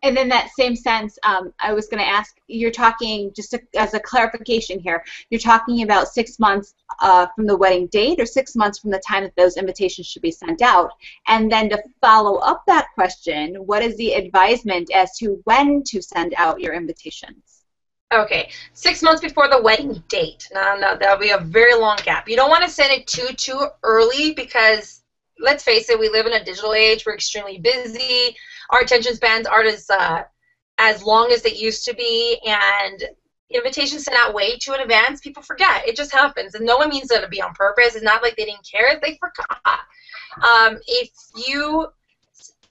A: And in that same sense, I was going to ask, you're talking, just as a clarification here, you're talking about 6 months from the wedding date, or 6 months from the time that those invitations should be sent out? And then to follow up that question, what is the advisement as to when to send out your invitations?
B: Okay, 6 months before the wedding date. No, that'll be a very long gap. You don't want to send it too early, because let's face it, we live in a digital age. We're extremely busy. Our attention spans aren't as long as they used to be, and invitations sent out way too in advance, people forget. It just happens, and no one means that to be on purpose. It's not like they didn't care; they forgot.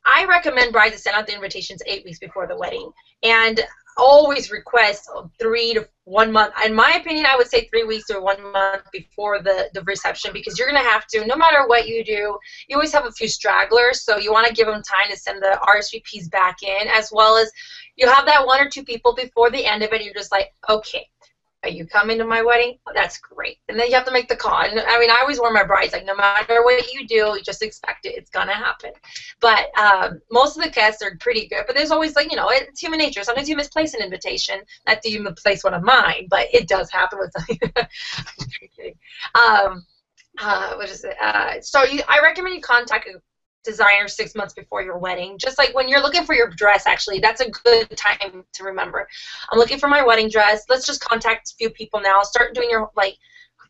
B: I recommend brides to send out the invitations 8 weeks before the wedding, and always request 3 to 1 month. In my opinion, I would say 3 weeks to 1 month before the reception, because you're going to have to, no matter what you do, you always have a few stragglers, so you want to give them time to send the RSVPs back in, as well as you have that 1 or 2 people before the end of it, you're just like, okay, Are you coming to my wedding? Oh, that's great. And then you have to make the call. And I mean, I always warn my brides, like, no matter what you do, you just expect it. It's going to happen. But most of the guests are pretty good. But there's always, like, you know, it's human nature. Sometimes you misplace an invitation. Not that you misplace one of mine, but it does happen with some. I'm kidding. What is it? I recommend you contact a designer 6 months before your wedding. Just like when you're looking for your dress, actually, that's a good time to remember. I'm looking for my wedding dress. Let's just contact a few people now. Start doing your, like,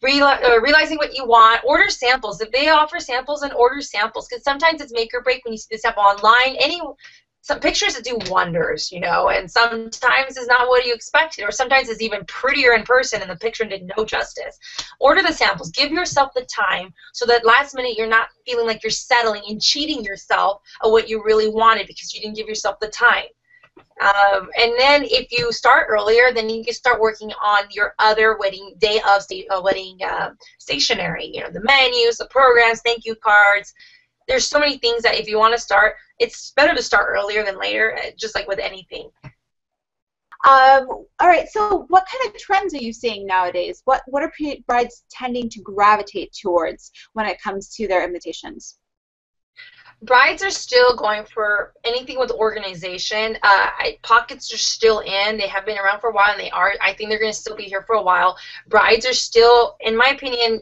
B: realizing what you want. Order samples. If they offer samples, then order samples, because sometimes it's make or break when you see the sample online. Some pictures that do wonders, you know, and sometimes it's not what you expected, or sometimes it's even prettier in person and the picture did no justice. Order the samples. Give yourself the time so that last minute you're not feeling like you're settling and cheating yourself of what you really wanted because you didn't give yourself the time. And then if you start earlier, then you can start working on your other wedding day of wedding stationery. You know, the menus, the programs, thank you cards. There's so many things that if you want to start, it's better to start earlier than later, just like with anything.
A: All right, so what kind of trends are you seeing nowadays? What are brides tending to gravitate towards when it comes to their invitations?
B: Brides are still going for anything with organization. Pockets are still in. They have been around for a while, and they are. I think they're going to still be here for a while. Brides are still, in my opinion,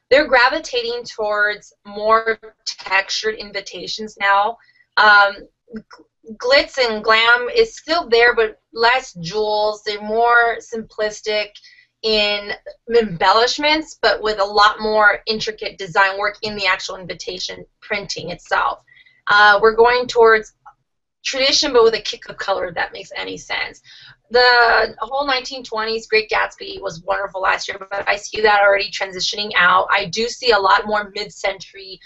B: they're gravitating towards more textured invitations now. Glitz and glam is still there, but less jewels. They're more simplistic in embellishments, but with a lot more intricate design work in the actual invitation printing itself. We're going towards tradition, but with a kick of color, if that makes any sense. The whole 1920s Great Gatsby was wonderful last year, but I see that already transitioning out. I do see a lot more mid-century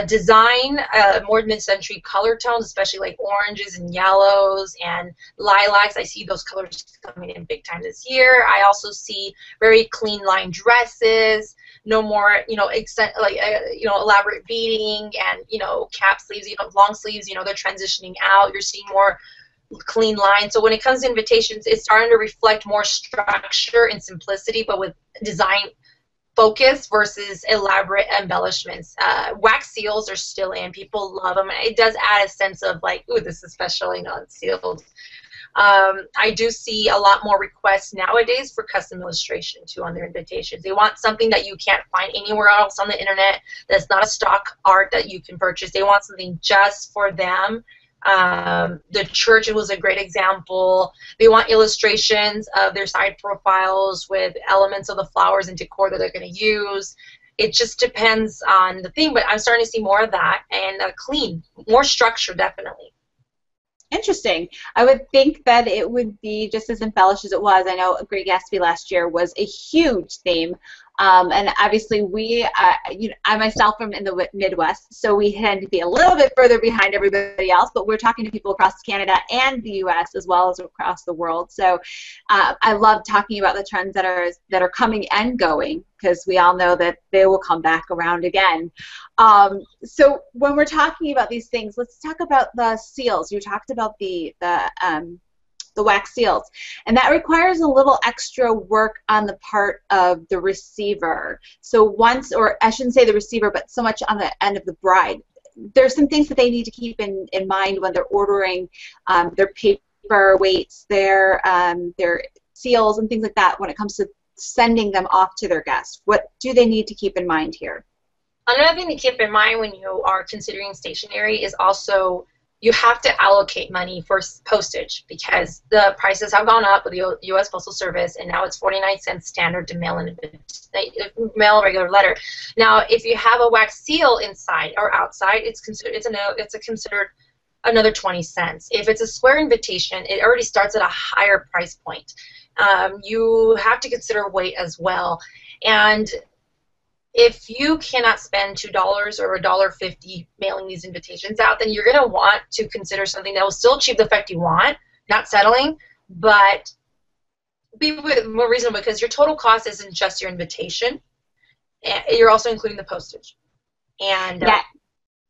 B: design, more mid-century color tones, especially like oranges and yellows and lilacs. I see those colors coming in big time this year. I also see very clean line dresses, no more, you know, elaborate beading and, you know, cap sleeves, you know, long sleeves. You know, they're transitioning out. You're seeing more clean lines. So when it comes to invitations, it's starting to reflect more structure and simplicity, but with design focus versus elaborate embellishments. Wax seals are still in. People love them. It does add a sense of like, ooh, this is special, you know, it's sealed. I do see a lot more requests nowadays for custom illustration too on their invitations. They want something that you can't find anywhere else on the internet, that's not a stock art that you can purchase. They want something just for them. The church was a great example. They want illustrations of their side profiles with elements of the flowers and decor that they're going to use. It just depends on the thing, but I'm starting to see more of that, and clean, more structure, definitely.
A: Interesting. I would think that it would be just as embellished as it was. I know Great Gatsby last year was a huge theme. And obviously I myself am in the Midwest, so we tend to be a little bit further behind everybody else, but we're talking to people across Canada and the U.S. as well as across the world. So I love talking about the trends that are coming and going, because we all know that they will come back around again. So when we're talking about these things, let's talk about the seals. You talked about the wax seals, and that requires a little extra work on the part of the receiver. So or I shouldn't say the receiver, but so much on the end of the bride. There's some things that they need to keep in mind when they're ordering their paper weights, their seals, and things like that when it comes to sending them off to their guests. What do they need to keep in mind here?
B: Another thing to keep in mind when you are considering stationery is also you have to allocate money for postage, because the prices have gone up with the U.S. Postal Service, and now it's 49 cents standard to mail a regular letter. Now, if you have a wax seal inside or outside, it's considered another 20 cents. If it's a square invitation, it already starts at a higher price point. You have to consider weight as well, and if you cannot spend $2 or $1.50 mailing these invitations out, then you're going to want to consider something that will still achieve the effect you want, not settling, but be more reasonable, because your total cost isn't just your invitation. You're also including the postage. And
A: yeah,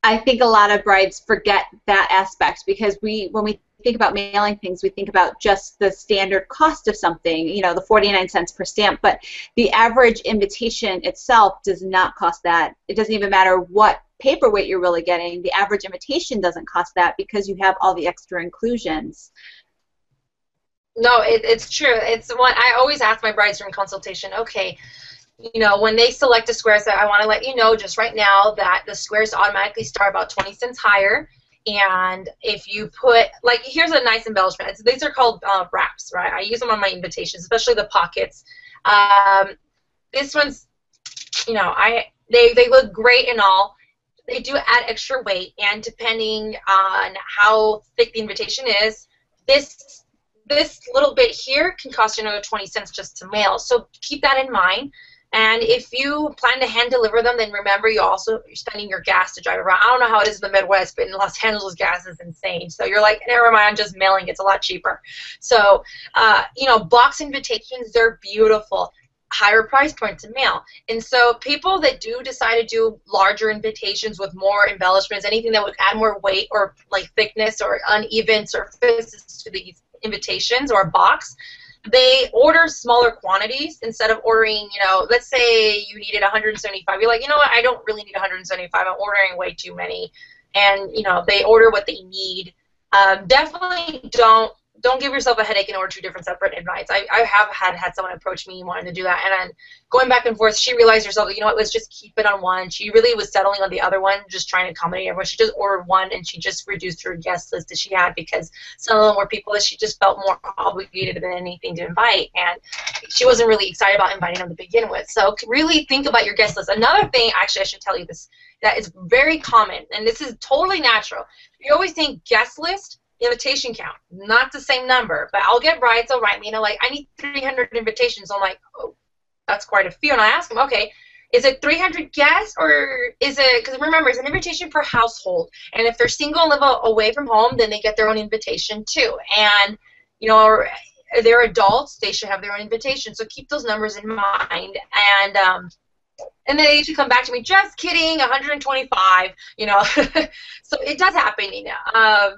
A: I think a lot of brides forget that aspect, because when we think about mailing things, we think about just the standard cost of something, you know, the 49 cents per stamp, but the average invitation itself does not cost that. It doesn't even matter what paperweight you're really getting. The average invitation doesn't cost that because you have all the extra inclusions.
B: No, it's true. It's what I always ask my brides during consultation. Okay, you know, when they select a square set, I want to let you know just right now that the squares automatically start about 20 cents higher. And if you put, like, here's a nice embellishment. These are called wraps, right? I use them on my invitations, especially the pockets. This one's, you know, they look great and all. They do add extra weight, and depending on how thick the invitation is, this little bit here can cost you another 20 cents just to mail. So keep that in mind. And if you plan to hand deliver them, then remember you're spending your gas to drive around. I don't know how it is in the Midwest, but in Los Angeles, gas is insane. So you're like, never mind, I'm just mailing. It's a lot cheaper. So, you know, box invitations, they're beautiful. Higher price point to mail. And so people that do decide to do larger invitations with more embellishments, anything that would add more weight or like thickness or uneven surfaces to these invitations or a box, they order smaller quantities instead of ordering, you know, let's say you needed 175. You're like, you know what, I don't really need 175. I'm ordering way too many. And, you know, they order what they need. Definitely don't give yourself a headache and order 2 different separate invites. I have had someone approach me wanting to do that, and then going back and forth, she realized herself, you know what, let's just keep it on one. She really was settling on the other one, just trying to accommodate everyone. She just ordered one, and she just reduced her guest list that she had because some of them were people that she just felt more obligated than anything to invite, and she wasn't really excited about inviting them to begin with. So really think about your guest list. Another thing, actually, I should tell you this, that is very common, and this is totally natural. You always think guest list, invitation count, not the same number, but I'll get brides, they'll write me, and they're like, I need 300 invitations. I'm like, oh, that's quite a few. And I ask them, okay, is it 300 guests, or is it, because remember, it's an invitation per household, and if they're single and live away from home, then they get their own invitation too. And, you know, they're adults, they should have their own invitation. So keep those numbers in mind. And then they usually come back to me, just kidding, 125, you know. So it does happen, you know.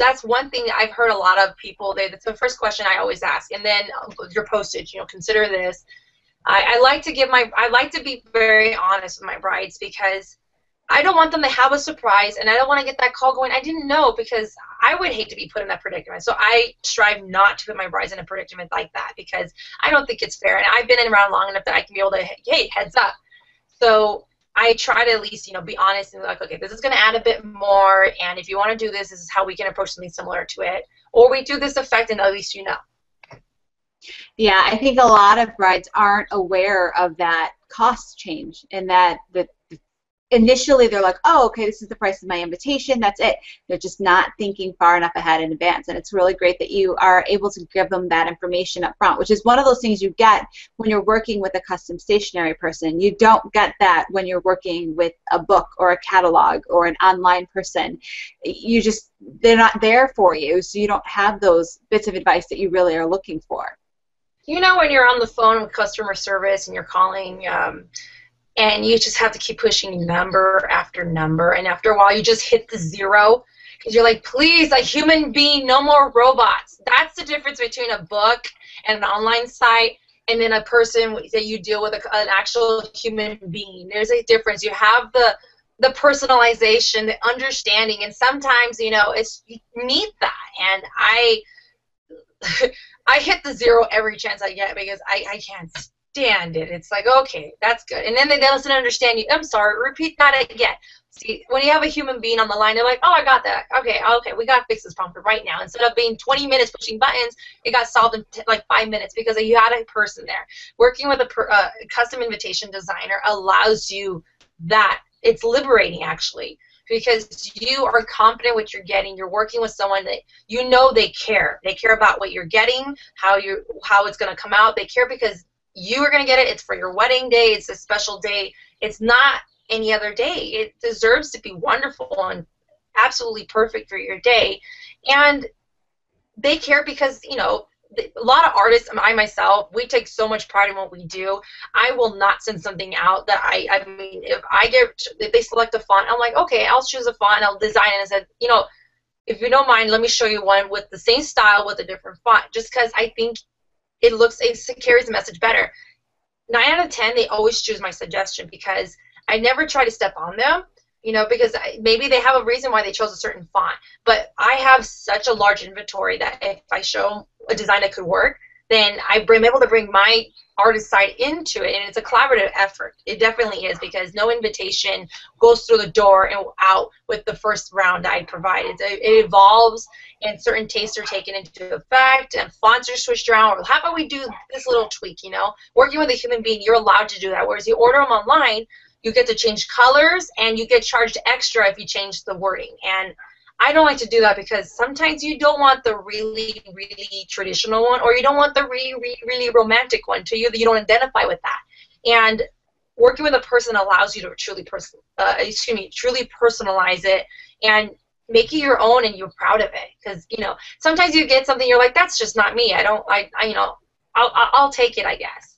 B: That's one thing that I've heard a lot of people, that's the first question I always ask. And then your postage, you know, consider this. I like to be very honest with my brides, because I don't want them to have a surprise, and I don't want to get that call going, I didn't know, because I would hate to be put in that predicament. So I strive not to put my brides in a predicament like that, because I don't think it's fair. And I've been around long enough that I can be able to, hey, heads up. So I try to at least, you know, be honest and be like, okay, this is going to add a bit more, and if you want to do this, this is how we can approach something similar to it. Or we do this effect, and at least you know.
A: Yeah, I think a lot of brides aren't aware of that cost change, and that initially they're like, oh, okay, this is the price of my invitation, that's it. They're just not thinking far enough ahead in advance, and it's really great that you are able to give them that information up front, which is one of those things you get when you're working with a custom stationery person. You don't get that when you're working with a book or a catalog or an online person. They're not there for you, so you don't have those bits of advice that you really are looking for.
B: You know, when you're on the phone with customer service and you're calling, and you just have to keep pushing number after number, and after a while you just hit the 0 because you're like, please, a human being, no more robots. That's the difference between a book and an online site and then a person that you deal with, an actual human being. There's a difference. You have the personalization, the understanding, and sometimes, you know, you need that. And I hit the 0 every chance I get, because I can't stand it. It's like, okay, that's good. And then they listen and understand you. I'm sorry, repeat that again. See, when you have a human being on the line, they're like, oh, I got that. Okay, we got to fix this problem right now. Instead of being 20 minutes pushing buttons, it got solved in like 5 minutes because you had a person there. Working with a custom invitation designer allows you that. It's liberating, actually, because you are confident what you're getting. You're working with someone that you know they care. They care about what you're getting, how it's going to come out. They care because you are going to get it. It's for your wedding day. It's a special day. It's not any other day. It deserves to be wonderful and absolutely perfect for your day. And they care because, you know, a lot of artists, I myself, we take so much pride in what we do. I will not send something out that I mean, if they select a font, I'm like, okay, I'll choose a font and I'll design it and said, you know, if you don't mind, let me show you one with the same style with a different font, just because I think it carries the message better. 9 out of 10, they always choose my suggestion because I never try to step on them, you know, because maybe they have a reason why they chose a certain font. But I have such a large inventory that if I show a design that could work, then I'm able to bring my artist side into it, and it's a collaborative effort. It definitely is, because no invitation goes through the door and out with the first round I provide. It evolves, and certain tastes are taken into effect, and fonts are switched around, or how about we do this little tweak, you know? Working with a human being, you're allowed to do that, whereas you order them online, you get to change colors, and you get charged extra if you change the wording. And I don't like to do that because sometimes you don't want the really, really traditional one, or you don't want the really, really, really romantic one to you that you don't identify with that. And working with a person allows you to truly personalize it and make it your own, and you're proud of it. Because, you know, sometimes you get something you're like, that's just not me. You know, I'll take it, I guess.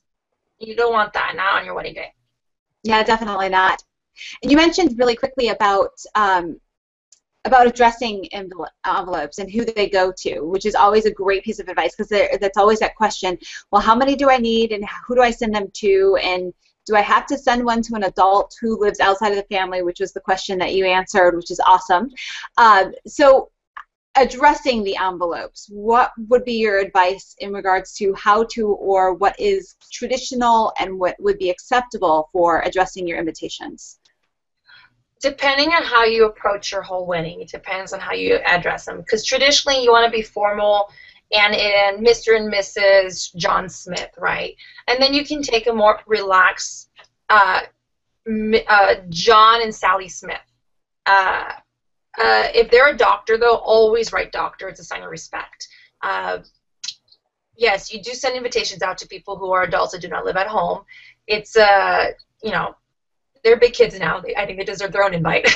B: You don't want that, not on your wedding day.
A: Yeah, definitely not. And you mentioned really quickly about addressing envelopes and who they go to, which is always a great piece of advice, because that's always that question, well, how many do I need, and who do I send them to, and do I have to send one to an adult who lives outside of the family, which was the question that you answered, which is awesome. So addressing the envelopes, what would be your advice in regards to how to, or what is traditional and what would be acceptable for addressing your invitations?
B: Depending on how you approach your whole wedding, it depends on how you address them. Because traditionally, you want to be formal and in Mr. and Mrs. John Smith, right? And then you can take a more relaxed John and Sally Smith. If they're a doctor, they'll always write doctor. It's a sign of respect. Yes, you do send invitations out to people who are adults that do not live at home. It's, you know, they're big kids now. I think they deserve their own invite.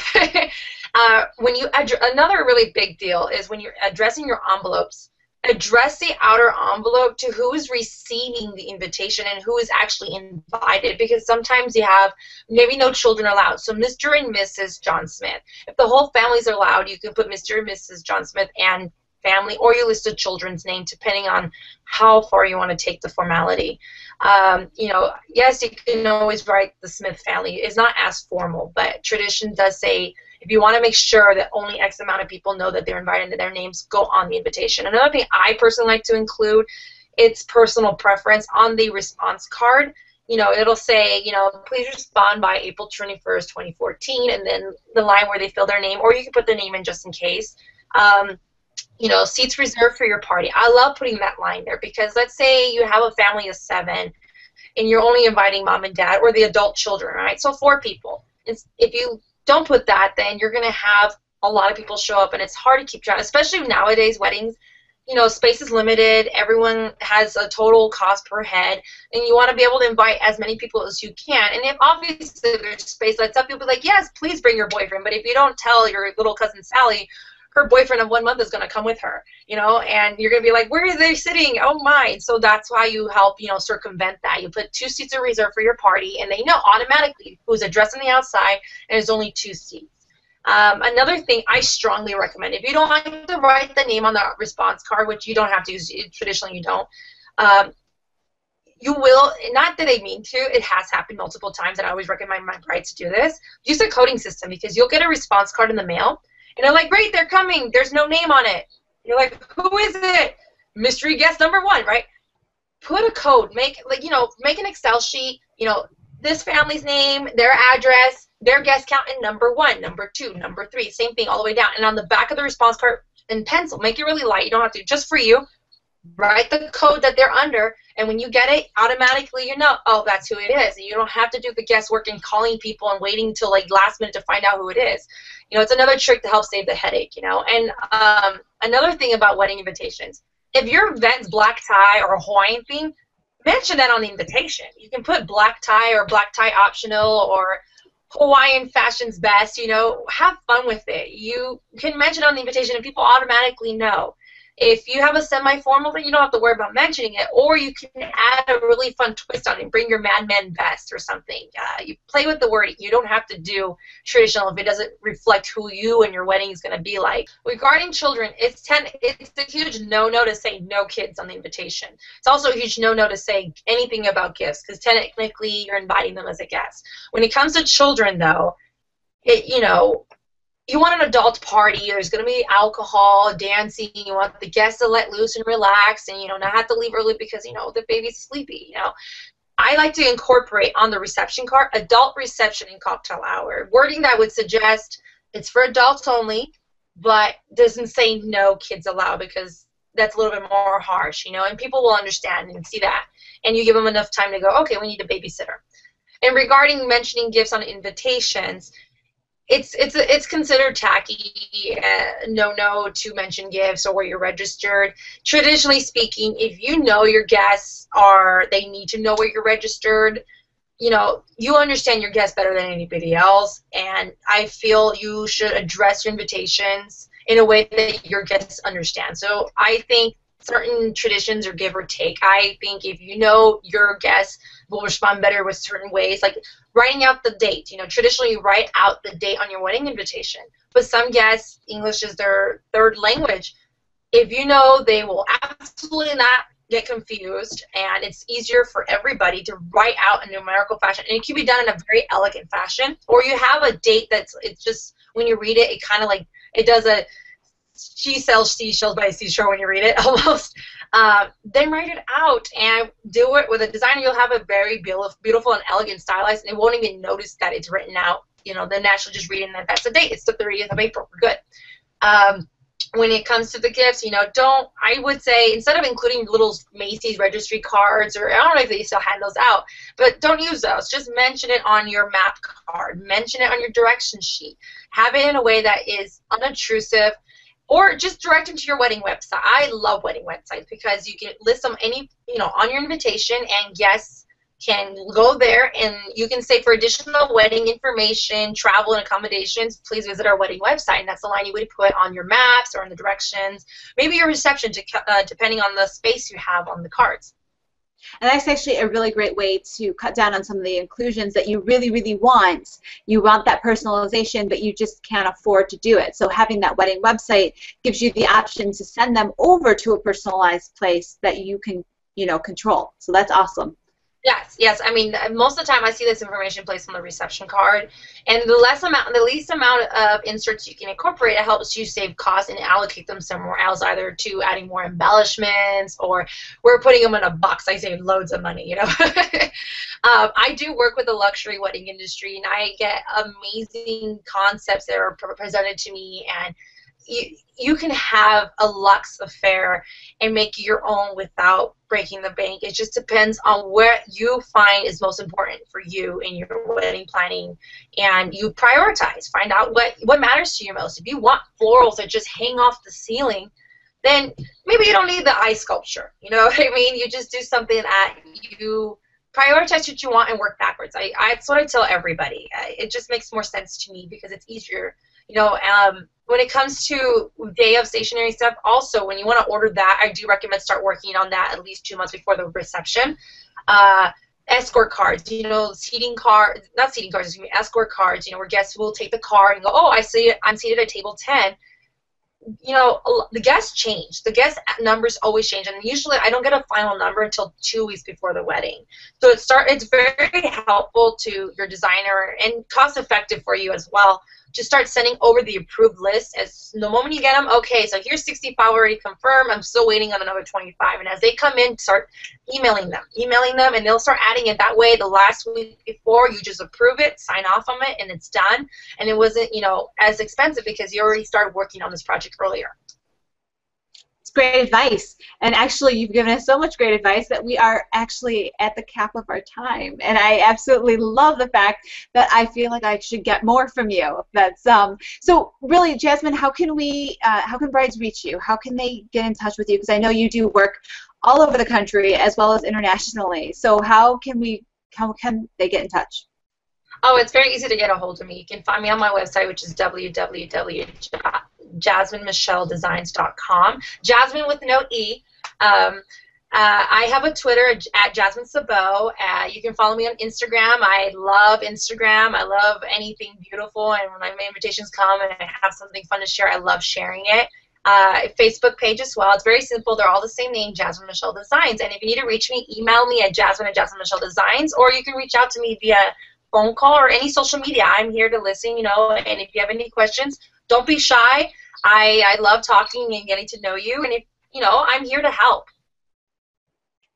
B: Another really big deal is when you're addressing your envelopes, address the outer envelope to who is receiving the invitation and who is actually invited, because sometimes you have maybe no children allowed. So Mr. and Mrs. John Smith. If the whole family's allowed, you can put Mr. and Mrs. John Smith and family, or you list a children's name, depending on how far you want to take the formality. You know, yes, you can always write the Smith family. It's not as formal, but tradition does say if you want to make sure that only X amount of people know that they're invited and that their names go on the invitation. Another thing I personally like to include, it's personal preference on the response card. You know, it'll say, you know, please respond by April 21st, 2014, and then the line where they fill their name, or you can put their name in just in case. You know, seats reserved for your party. I love putting that line there, because let's say you have a family of 7 and you're only inviting mom and dad or the adult children, right? So 4 people. If you don't put that, then you're going to have a lot of people show up, and it's hard to keep track, especially nowadays, weddings. You know, space is limited. Everyone has a total cost per head, and you want to be able to invite as many people as you can. And if obviously there's space, like some people be like, yes, please bring your boyfriend. But if you don't tell your little cousin Sally, her boyfriend of 1 month is going to come with her, you know, and you're going to be like, where are they sitting? Oh, my. So that's why you help, you know, circumvent that. You put 2 seats are reserved for your party, and they know automatically who's addressed on the outside, and there's only 2 seats. Another thing I strongly recommend, if you don't like to write the name on the response card, which you don't have to use, traditionally you don't, you will, not that I mean to, it has happened multiple times, and I always recommend my brides to do this, use a coding system, because you'll get a response card in the mail, and they're like, great, they're coming. There's no name on it. You're like, who is it? Mystery guest number 1, right? Put a code. Make an Excel sheet. You know, this family's name, their address, their guest count, and number 1, number 2, number 3. Same thing all the way down. And on the back of the response card in pencil, make it really light. You don't have to. Just for you, write the code that they're under, and when you get it, automatically you know, oh, that's who it is. And you don't have to do the guesswork and calling people and waiting till like last minute to find out who it is. You know, it's another trick to help save the headache, you know. And another thing about wedding invitations, if your event's black tie or a Hawaiian theme, mention that on the invitation. You can put black tie or black tie optional, or Hawaiian fashion's best, you know. Have fun with it. You can mention on the invitation, and people automatically know. If you have a semi-formal, then you don't have to worry about mentioning it, or you can add a really fun twist on it and bring your Mad Men vest or something. You play with the wording. You don't have to do traditional if it doesn't reflect who you and your wedding is going to be like. Regarding children, it's a huge no-no to say no kids on the invitation. It's also a huge no-no to say anything about gifts, because technically you're inviting them as a guest. When it comes to children, though, you want an adult party. There's going to be alcohol, dancing. You want the guests to let loose and relax, and not have to leave early because the baby's sleepy. I like to incorporate on the reception card adult reception and cocktail hour, wording that would suggest it's for adults only, but doesn't say no kids allowed, because that's a little bit more harsh, and people will understand and see that, and you give them enough time to go, okay, we need a babysitter. And regarding mentioning gifts on invitations, it's considered tacky, no to mention gifts or where you're registered. Traditionally speaking, if you know your guests they need to know where you're registered, you understand your guests better than anybody else, and I feel you should address your invitations in a way that your guests understand. So I think certain traditions are give or take. I think if you know your guests will respond better with certain ways, like writing out the date. Traditionally you write out the date on your wedding invitation, but some guests, English is their third language. If you know they will absolutely not get confused, and it's easier for everybody to write out in numerical fashion, and it can be done in a very elegant fashion, or you have a date it's just, when you read it, it kind of like, it does a she sells seashells by a seashore when you read it, almost. Then write it out and do it with a designer. You'll have a very beautiful and elegant stylized, and they won't even notice that it's written out. They're naturally just reading that that's the date. It's the 30th of April. We're good. When it comes to the gifts, I would say, instead of including little Macy's registry cards, or I don't know if they still hand those out, but don't use those. Just mention it on your map card. Mention it on your direction sheet. Have it in a way that is unobtrusive, or just direct them to your wedding website. I love wedding websites because you can list them on your invitation, and guests can go there, and you can say, for additional wedding information, travel, and accommodations, please visit our wedding website. And that's the line you would put on your maps or on the directions, maybe your reception, depending on the space you have on the cards.
A: And that's actually a really great way to cut down on some of the inclusions that you really, really want. You want that personalization, but you just can't afford to do it. So having that wedding website gives you the option to send them over to a personalized place that you can, control. So that's awesome.
B: Yes. I mean, most of the time I see this information placed on the reception card, and the least amount of inserts you can incorporate, it helps you save costs and allocate them somewhere else, either to adding more embellishments, or we're putting them in a box. I save loads of money, I do work with the luxury wedding industry, and I get amazing concepts that are presented to me, and you can have a luxe affair and make your own without breaking the bank. It just depends on what you find is most important for you in your wedding planning, and you prioritize. Find out what matters to you most. If you want florals that just hang off the ceiling, then maybe you don't need the ice sculpture. You know what I mean? You just do something that you prioritize what you want and work backwards. That's what I tell everybody. It just makes more sense to me because it's easier. When it comes to day of stationery stuff, also, when you want to order that, I do recommend start working on that at least 2 months before the reception. Escort cards, escort cards, where guests will take the car and go, oh, I'm seated at table 10. The guests change. The guest numbers always change, and usually I don't get a final number until 2 weeks before the wedding. So it's very helpful to your designer and cost effective for you as well. Just start sending over the approved list. As the moment you get them, okay, so here's 65 already confirmed. I'm still waiting on another 25. And as they come in, start emailing them, and they'll start adding it. That way, the last week before, you just approve it, sign off on it, and it's done. And it wasn't, as expensive because you already started working on this project earlier.
A: Great advice, and actually you've given us so much great advice that we are actually at the cap of our time, and I absolutely love the fact that I feel like I should get more from you. That's so really, Jasmin, how can brides reach you? How can they get in touch with you? Because I know you do work all over the country as well as internationally, so how can they get in touch?
B: Oh, it's very easy to get a hold of me. You can find me on my website, which is JasminMichelleDesigns.com. Jasmin with no E. I have a Twitter at Jasmin Sabau. You can follow me on Instagram. I love Instagram. I love anything beautiful, and when my invitations come and I have something fun to share, I love sharing it. Facebook page as well. It's very simple. They're all the same name, Jasmin Michelle Designs. And if you need to reach me, email me at Jasmin@JasminMichelleDesigns, or you can reach out to me via phone call or any social media. I'm here to listen, you know, and if you have any questions, don't be shy. I love talking and getting to know you, and if, you know, I'm here to help.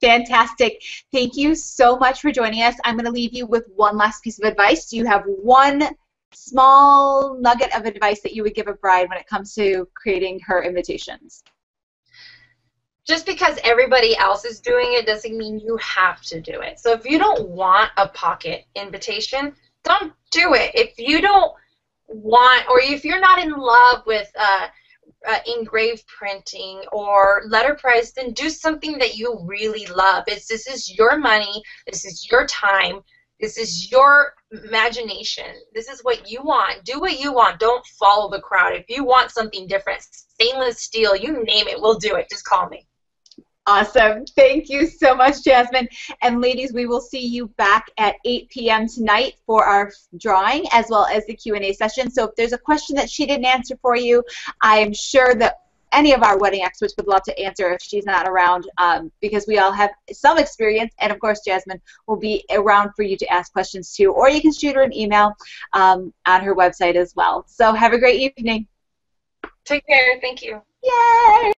A: Fantastic. Thank you so much for joining us. I'm going to leave you with one last piece of advice. Do you have one small nugget of advice that you would give a bride when it comes to creating her invitations?
B: Just because everybody else is doing it doesn't mean you have to do it. So if you don't want a pocket invitation, don't do it. If you don't want, or if you're not in love with engraved printing or letterpress, then do something that you really love. This is your money. This is your time. This is your imagination. This is what you want. Do what you want. Don't follow the crowd. If you want something different, stainless steel, you name it, we'll do it. Just call me.
A: Awesome. Thank you so much, Jasmin. And ladies, we will see you back at 8 p.m. tonight for our drawing as well as the Q&A session. So if there's a question that she didn't answer for you, I am sure that any of our wedding experts would love to answer if she's not around, because we all have some experience, and of course Jasmin will be around for you to ask questions too, or you can shoot her an email on her website as well. So have a great evening.
B: Take care. Thank you.
A: Yay!